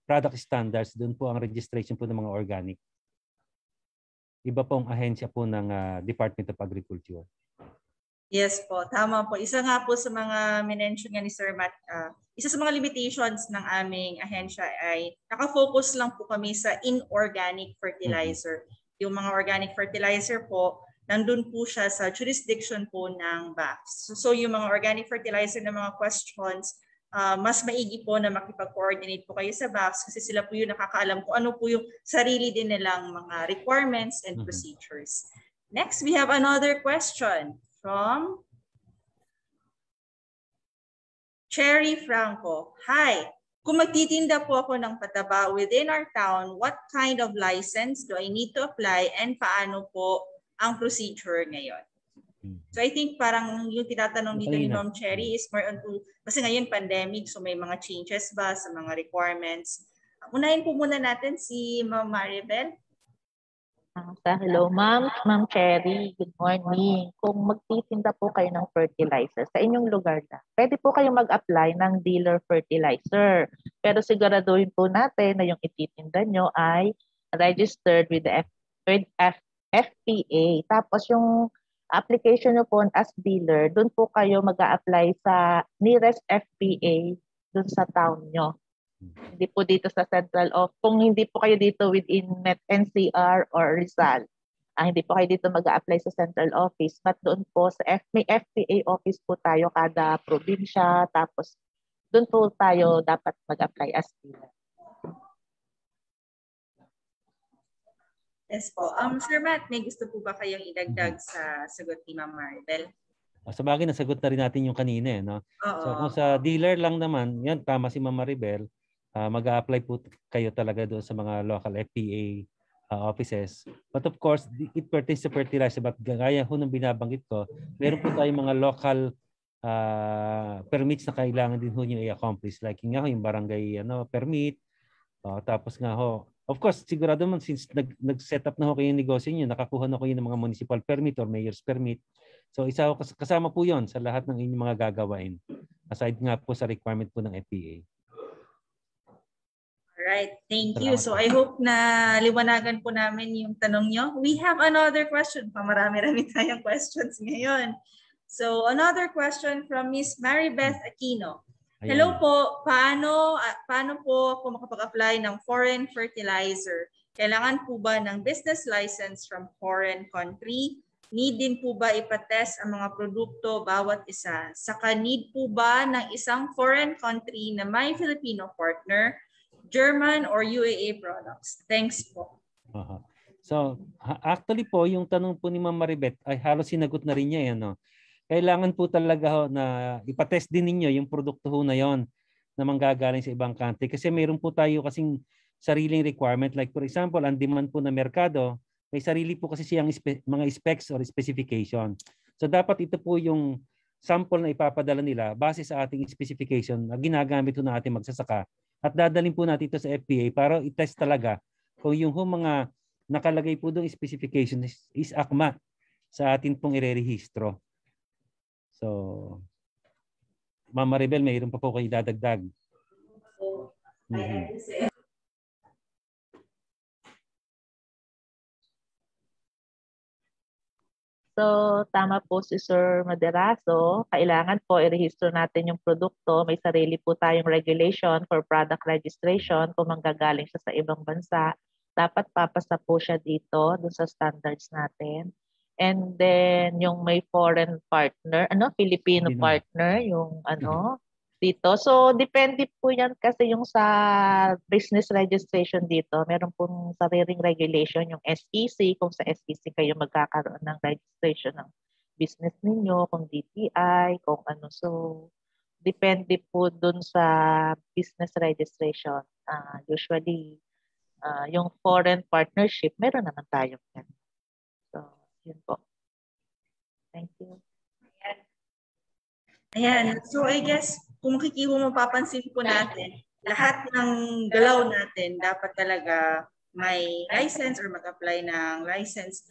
Speaker 10: Product Standards, doon po ang registration po ng mga organic. Iba pong ahensya po ng Department of Agriculture.
Speaker 8: Yes po, tama po. Isa nga po sa mga minention nga ni Sir Matt, isa sa mga limitations ng aming ahensya ay nakafocus lang po kami sa inorganic fertilizer. Yung mga organic fertilizer po, nandun po siya sa jurisdiction po ng BAPS. So yung mga organic fertilizer na mga questions, mas maigi po na makipag-coordinate po kayo sa BAPS kasi sila po yung nakakaalam kung ano po yung sarili din nilang mga requirements and procedures. Next, we have another question from Cherry Franco. Hi. Kung magtitinda po ako ng pataba within our town, what kind of license do I need to apply and paano po ang procedure ngayon? So I think parang yung tinatanong dito ni Ma'am Cherry is more on to, kasi ngayon pandemic, so may mga changes ba sa mga requirements? Unahin po muna natin si Ma'am Maribel.
Speaker 16: Hello, Ma'am Cherry. Good morning. Kung magtitinda po kayo ng fertilizer sa inyong lugar na, pwede po kayong mag-apply ng dealer fertilizer. Pero siguraduhin po natin na yung ititinda nyo ay registered with the FPA. Tapos yung application nyo po as dealer, doon po kayo mag-a-apply sa nearest FPA doon sa town nyo. Hindi po dito sa central office. Kung hindi po kayo dito within NCR or Rizal, hindi po kayo dito mag-a-apply sa central office. But doon po sa may FPA office po tayo kada probinsya. Tapos doon po tayo dapat mag-apply as dealer.
Speaker 8: Yes po. Sir Matt, may gusto po ba kayong idagdag sa sagot ni Ma'am Maribel?
Speaker 10: Sa bagay, nasagot na rin natin yung kanina. No? So kung sa dealer lang naman, yan, tama si Ma'am Maribel, mag-a-apply po kayo talaga doon sa mga local FPA offices. But of course, it pertains to fertilizer. But gaya ho ng binabanggit ko, meron po tayong mga local permits na kailangan din ho nyo i-accomplish. Like yung barangay permit. Tapos nga ho, of course, sigurado man since nag-set up na ho kayo yung negosyo nyo, nakakuha na kayo ng mga municipal permit or mayor's permit. So isa ho, kasama po yon sa lahat ng inyong mga gagawain. Aside nga po sa requirement po ng FPA.
Speaker 8: Alright, thank you. So I hope na liwanagan po namin yung tanong nyo. We have another question. Marami-rami tayong questions ngayon. So another question from Miss Maribeth Aquino. Hello po, paano po ako makapag-apply ng foreign fertilizer? Kailangan po ba ng business license from foreign country? Need din po ba ipatest ang mga produkto bawat isa? Saka need po ba ng isang foreign country na may Filipino partner, German or UAE products? Thanks po.
Speaker 10: So actually po, yung tanong po ni Ma'am Maribeth ay halos sinagot na rin niya. Kailangan po talaga ho na ipatest din ninyo yung produkto ho na yon na manggagaling sa ibang country. Kasi mayroon po tayo kasing sariling requirement. Like for example, ang demand po na merkado, may sarili po kasi siyang mga specs or specification. So dapat ito po yung sample na ipapadala nila base sa ating specification na ginagamit po na ating magsasaka. At dadalhin po natin ito sa FPA para i-test talaga kung yung mga nakalagay po doong specification is akma sa atin pong irerehistro. So, Ma'am Maribel, mayroon pa po kayo dadagdag.
Speaker 16: So, tama po si Sir Maderaso. Kailangan po i-register natin yung produkto. May sarili po tayong regulation for product registration. Kung manggagaling siya sa ibang bansa, dapat papasa po siya dito, dun sa standards natin. And then, yung may foreign partner, Filipino partner, yung dito. So, depende po yan kasi yung sa business registration dito, meron pong sariling regulation, yung SEC, kung sa SEC kayo magkakaroon ng registration ng business ninyo, kung DTI, kung ano. So, depende po dun sa business registration. Usually, yung foreign partnership, meron naman tayong yan. So, yun po. Thank you.
Speaker 8: Ayan. So, I guess, kung mapapansin po natin, lahat ng galaw natin dapat talaga may license or mag-apply ng license.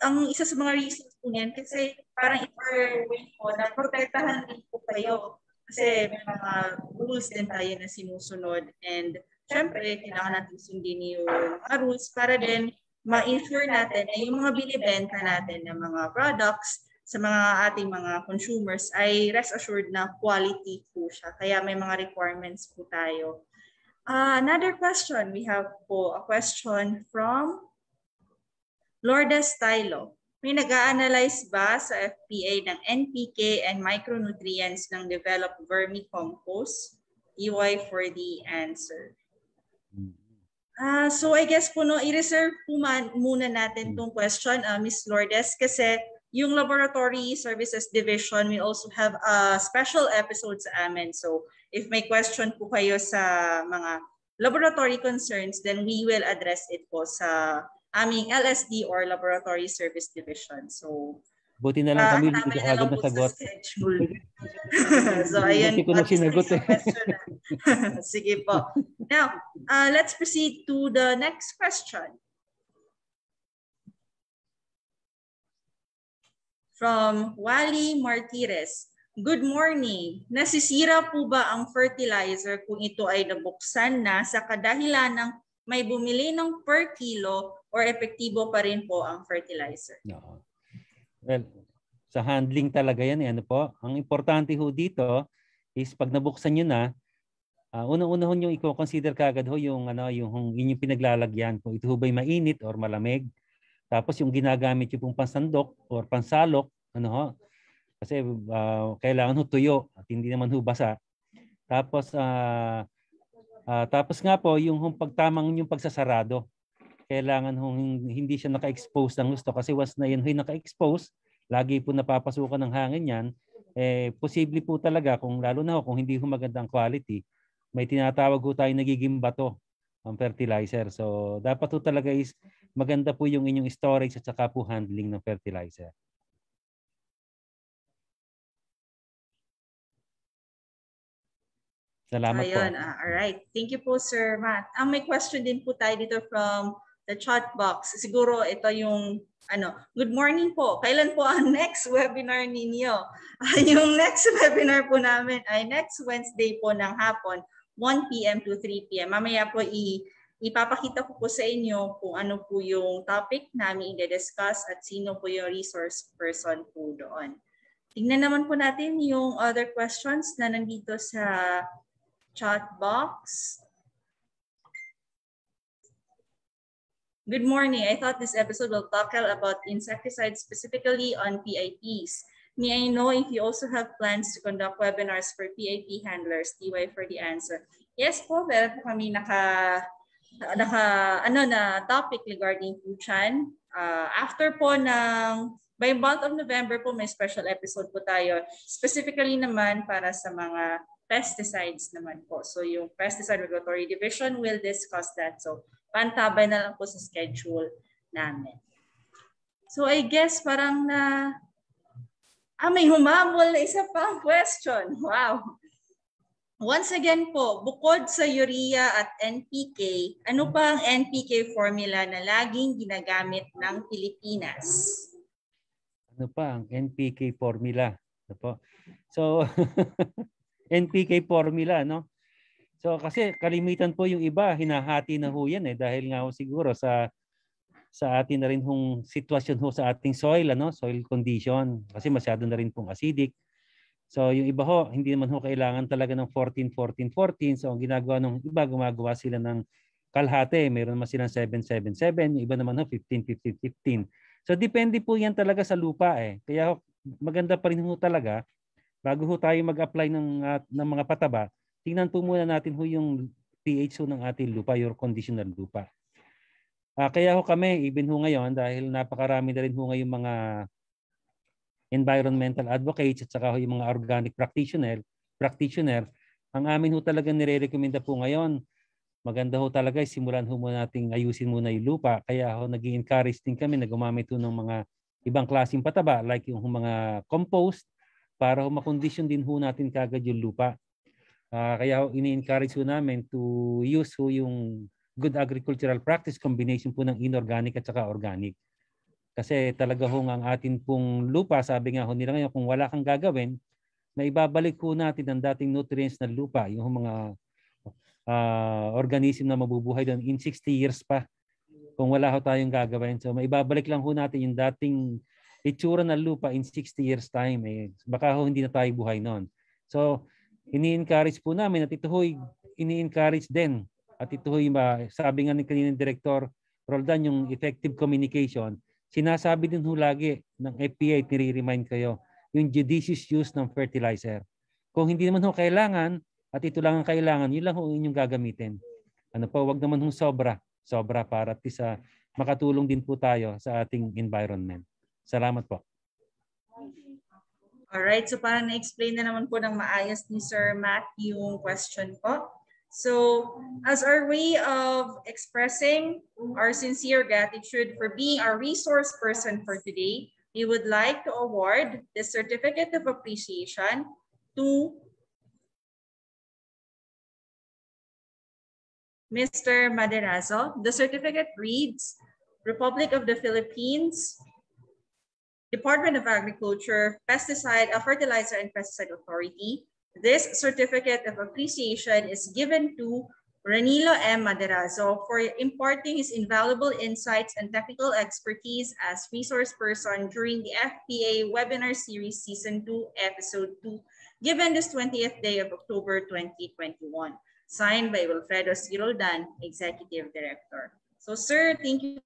Speaker 8: Ang isa sa mga reasons po niyan, kasi parang if way po na protektahan din po kayo. Kasi may mga rules din tayo na sinusunod. And syempre, kailangan natin sundin yung mga rules para din ma-ensure natin na yung mga binibenta natin ng mga products sa mga ating mga consumers ay rest assured na quality po siya. Kaya may mga requirements po tayo. Another question, we have po a question from Lourdes Stylo. May nag-a-analyze ba sa FPA ng NPK and micronutrients ng developed vermicompost? EY for the answer. So I guess po i-reserve po muna natin tong question, Ms. Lourdes, kasi yung Laboratory Services Division, we also have a special episode sa amin. So if may question po kayo sa mga laboratory concerns, then we will address it po sa aming LSD or Laboratory Service Division. So
Speaker 10: buti na lang kami hindi ka agad nasagot.
Speaker 8: So ayan,
Speaker 10: ko na sinagot eh.
Speaker 8: Sige po. Now, let's proceed to the next question. From Wally Martires. Good morning. Nasisira po ba ang fertilizer kung ito ay nabuksan na sa kadahilan ng may bumili ng per kilo or epektibo pa rin po ang fertilizer?
Speaker 10: No. Well, sa handling talaga yan. Ano po? Ang importante ho dito is pag nabuksan nyo na, unang-una ho yung i-consider kagad ho yung, yung inyong pinaglalagyan. Kung ito ho ba'y mainit or malamig. Tapos yung ginagamit yung pong pansandok or pansalok, kasi kailangan ho tuyo at hindi naman ho basa. Tapos tapos nga po yung pagtamang yung pagsasarado. Kailangan hindi siya naka-expose ng gusto kasi once na yan naka-expose, lagi po napapasukan ng hangin yan, posible po talaga kung lalo na kung hindi ho magandang quality, may tinatawag ho tayo nagiging bato ang fertilizer. So dapat po talaga is maganda po yung inyong storage at saka po handling ng fertilizer. Salamat po.
Speaker 8: Alright. Thank you po, Sir Matt. May question din po tayo dito from the chat box. Siguro ito yung good morning po. Kailan po ang next webinar ninyo? Yung next webinar po namin ay next Wednesday po ng hapon, 1 p.m. to 3 p.m. Mamaya po ipapakita ko po sa inyo kung ano po yung topic namin i-discuss at sino po yung resource person po doon. Tingnan naman po natin yung other questions na nandito sa chat box. Good morning. I thought this episode will tackle about insecticides, specifically on PIPs. May I know if you also have plans to conduct webinars for PIP handlers? TY for the answer. Yes po, meron po kami na topic regarding po dyan. After po by month of November po, may special episode po tayo. Specifically naman para sa mga pesticides naman po. So yung Pesticide Regulatory Division will discuss that. So pantabay na lang po sa schedule namin. So I guess parang may humabol na isa pang question. Wow. Once again po, bukod sa urea at NPK, ano pa ang NPK formula na laging ginagamit ng Pilipinas?
Speaker 10: Ano pa ang NPK formula? So, NPK formula, no? So, kasi kalimitan po yung iba, hinahati na ho yan dahil nga ho siguro sa atin na rin hong sitwasyon ho sa ating soil, soil condition, kasi masyado na rin pong acidic. So yung iba ho, hindi naman ho kailangan talaga ng 14-14-14. So ang ginagawa ng iba, gumagawa sila ng kalahati. Meron naman silang 7-7-7. Yung iba naman ho, 15-15-15. So depende po yan talaga sa lupa Kaya maganda pa rin ho talaga, bago ho tayo mag-apply ng mga pataba, tingnan po muna natin ho yung pH ho ng ating lupa, your conditional lupa. Kaya ho kami, even ho ngayon, dahil napakarami na rin ho ngayon mga environmental advocates at saka yung mga organic practitioner, ang amin ho talaga nire-recommenda po ngayon, maganda ho talaga, simulan ho muna nating ayusin muna yung lupa. Kaya ho nag-i-encourage din kami na gumamit ho ng mga ibang klaseng pataba like yung mga compost para ho makondisyon din ho natin kagad yung lupa. Kaya ho ini-encourage ho namin to use ho yung good agricultural practice combination po ng inorganic at saka organic. Kasi talaga ho ang atin pong lupa, sabi nga ho nila ngayon, kung wala kang gagawin, na ibabalik ho natin ang dating nutrients ng lupa, yung mga organism na mabubuhay doon in 60 years pa kung wala ho tayong gagawin. So maibabalik lang ho natin yung dating itsura ng lupa in 60 years time. Baka ho hindi na tayo buhay noon. So ini-encourage po namin at ito ho ini-encourage din. At ito ho sabi nga ni kaninang Director Roldan, yung effective communication. Sinasabi din ho lagi ng FPA, nire-remind kayo, yung judicious use ng fertilizer. Kung hindi naman ho kailangan, at ito lang ang kailangan, yun lang ho inyong gagamitin. Wag naman ho sobra para at least makatulong din po tayo sa ating environment. Salamat po.
Speaker 8: Alright, so parang na-explain na naman po ng maayos ni Sir Matt yung question po. So, as our way of expressing our sincere gratitude for being our resource person for today, we would like to award the Certificate of Appreciation to Mr. Maderazo. The certificate reads, Republic of the Philippines, Department of Agriculture, Fertilizer and Pesticide Authority. This certificate of appreciation is given to Ranilo M. Maderazo for imparting his invaluable insights and technical expertise as resource person during the FPA Webinar Series Season 2, Episode 2, given this 20th day of October 2021. Signed by Wilfredo C. Roldan, Executive Director. So sir, thank you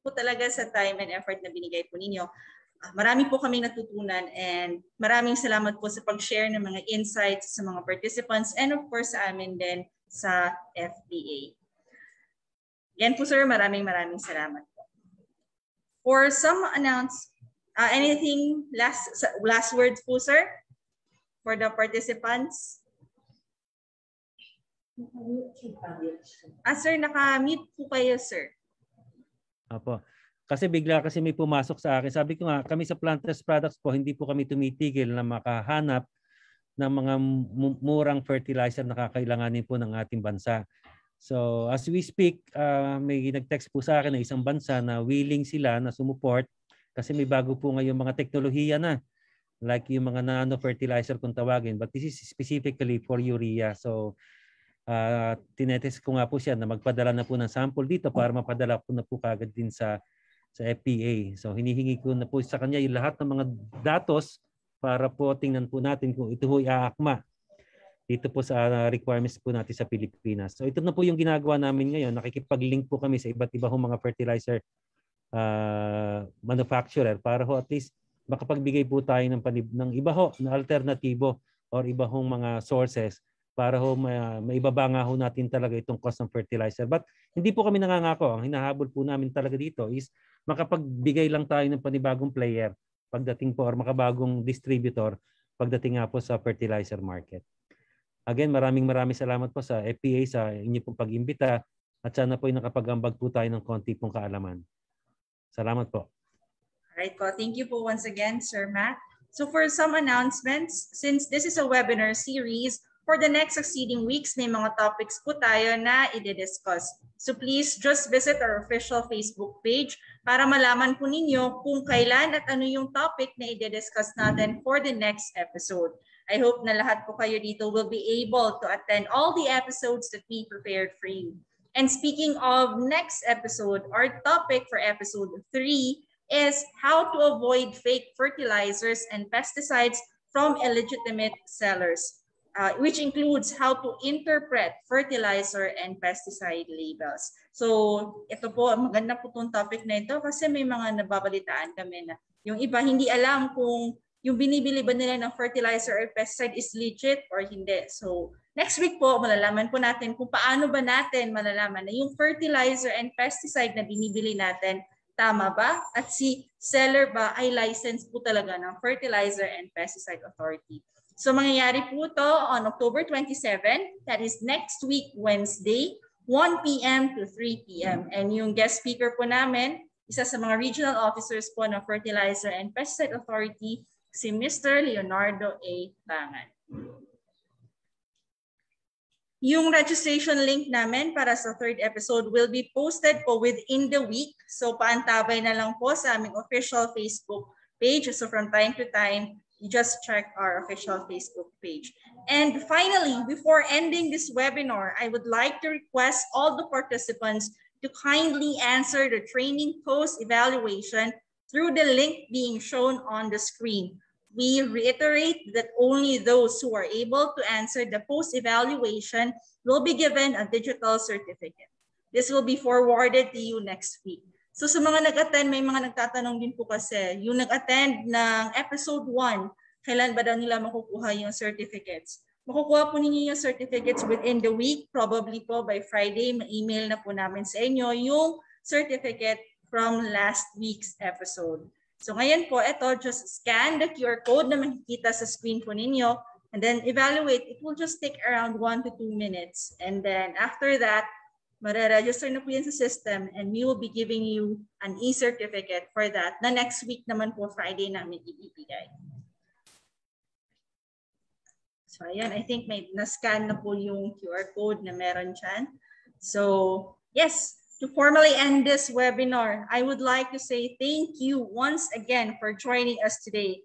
Speaker 8: po talaga sa time and effort na binigay po ninyo. Marami po kaming natutunan and maraming salamat po sa pag-share ng mga insights sa mga participants and of course sa amin din sa FPA. Yan po sir, maraming salamat po. For some anything last words po sir for the participants? Sir, naka-mute po kayo sir.
Speaker 10: Apo. Kasi bigla may pumasok sa akin. Sabi ko nga, kami sa Planters Products po, hindi po kami tumitigil na makahanap ng mga murang fertilizer na kakailanganin po ng ating bansa. So as we speak, may nag-text po sa akin na isang bansa na willing sila na sumuport kasi may bago po ngayon mga teknolohiya na. Like yung mga nano-fertilizer kung tawagin. But this is specifically for urea. So tinetest ko nga po siya na magpadala na po ng sample dito para mapadala po na po kagad din sa FPA. So hinihingi ko na po sa kanya yung lahat ng mga datos para po tingnan po natin kung ito ho iaakma dito po sa requirements po natin sa Pilipinas. So ito na po yung ginagawa namin ngayon. Nakikipag-link po kami sa iba't iba hong mga fertilizer manufacturer para ho at least makapagbigay po tayo ng iba ho na alternatibo or iba hong mga sources para ho maibaba nga ho natin talaga itong cost ng fertilizer. But hindi po kami nangangako. Ang hinahabol po namin talaga dito is makapagbigay lang tayo ng panibagong player pagdating po or makabagong distributor pagdating nga po sa fertilizer market. Again, maraming salamat po sa FPA sa inyo pong pag-imbita at sana po ay nakapag-ambag po tayo ng konti pong kaalaman. Salamat po.
Speaker 8: Alright po. Thank you po once again, Sir Matt. So for some announcements, since this is a webinar series, for the next succeeding weeks, may mga topics po tayo na i-discuss. So please just visit our official Facebook page para malaman po ninyo kung kailan at ano yung topic na i-discuss natin for the next episode. I hope na lahat po kayo dito will be able to attend all the episodes that we prepared for you. And speaking of next episode, our topic for episode 3 is how to avoid fake fertilizers and pesticides from illegitimate sellers. Which includes how to interpret fertilizer and pesticide labels. So ito po, maganda po itong topic na ito kasi may mga nababalitaan kami na yung iba hindi alam kung yung binibili ba nila ng fertilizer or pesticide is legit or hindi. So next week po, malalaman po natin kung paano ba natin malalaman na yung fertilizer and pesticide na binibili natin tama ba at si seller ba ay licensed po talaga ng Fertilizer and Pesticide Authority. So mangyayari po ito on October 27, that is next week, Wednesday, 1 p.m. to 3 p.m. And yung guest speaker po namin, isa sa mga regional officers po ng Fertilizer and Pesticide Authority, si Mr. Leonardo A. Bangan. Yung registration link namin para sa third episode will be posted po within the week. So paantabay na lang po sa aming official Facebook page. So from time to time, you just check our official Facebook page. And finally, before ending this webinar, I would like to request all the participants to kindly answer the training post-evaluation through the link being shown on the screen. We reiterate that only those who are able to answer the post-evaluation will be given a digital certificate. This will be forwarded to you next week. So sa mga nag-attend, may mga nagtatanong din po kasi, yung nag-attend ng episode 1, kailan ba daw nila makukuha yung certificates? Makukuha po ninyo yung certificates within the week, probably po by Friday, ma-email na po namin sa inyo yung certificate from last week's episode. So ngayon po, ito, just scan the QR code na makikita sa screen po ninyo and then evaluate. It will just take around 1 to 2 minutes. And then after that, mare-register na po yan sa system and we will be giving you an e-certificate for that na next week naman po, Friday namin ibibigay. So ayan, I think may na-scan na po yung QR code na meron dyan. So yes, to formally end this webinar, I would like to say thank you once again for joining us today.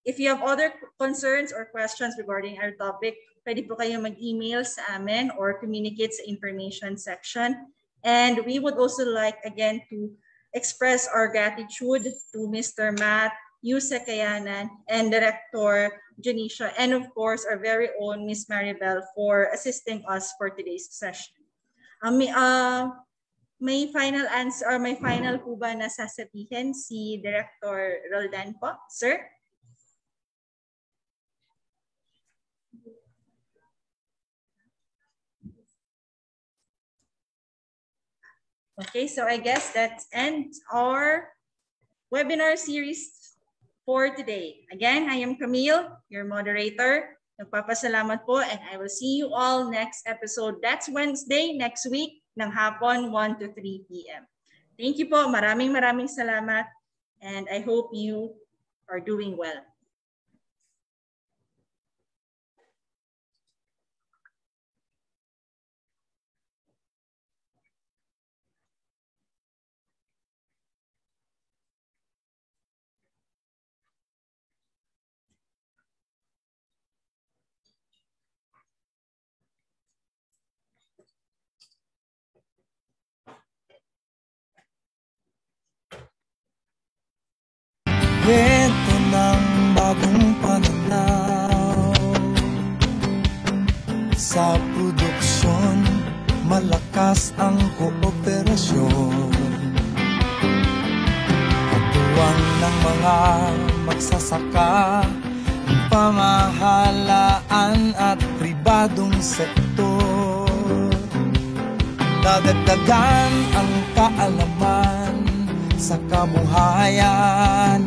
Speaker 8: If you have other concerns or questions regarding our topic, pwede po kayo mag-email sa amin or communicate sa information section. And we would also like again to express our gratitude to Mr. Matt, Yusek Kayanan, and Director Janisha, and of course our very own Ms. Maribel for assisting us for today's session. May final answer or may final po ba na sasabihin si Director Roldan po, sir? Okay, so I guess that ends our webinar series for today. Again, I am Camille, your moderator. Nagpapasalamat po and I will see you all next episode. That's Wednesday, next week, ng hapon 1 to 3 p.m. Thank you po. Maraming salamat and I hope you are doing well.
Speaker 1: Kwento ng bagong pananaw sa produksyon, malakas ang kooperasyon. Katuwang ng mga magsasaka, pamahalaan at pribadong sektor. Dadagdagan ang kaalaman sa kabuhayan.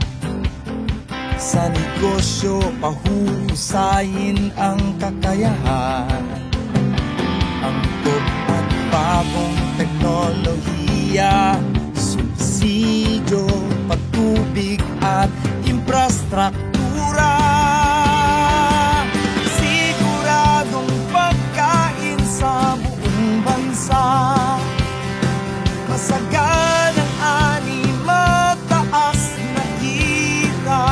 Speaker 1: Sa negosyo, pahusayin ang kakayahan. Angkop at bagong teknolohiya, subsidyo, patubig at infrastruktura. Siguradong pagkain sa buong bansa. Masaganang ani, mataas na kita.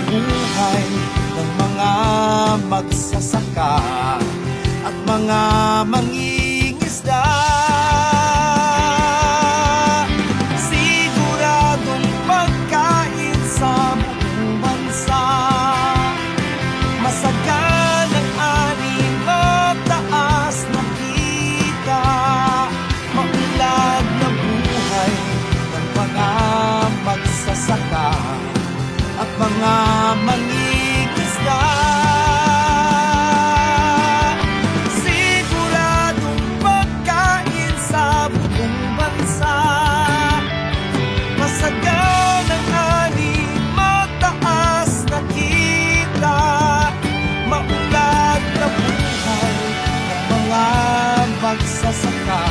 Speaker 1: Buhay ng mga magsasaka at mga mangingisda. Siguradong pagkain sa buong bansa. Masaganang ani, mataas na kita. Maunlad na buhay ng mga magsasaka at mga mangingisda. Siguradong pagkain sa buong bansa. Masaganang ani, mataas na kita. Maunlad na buhay ng mga magsasaka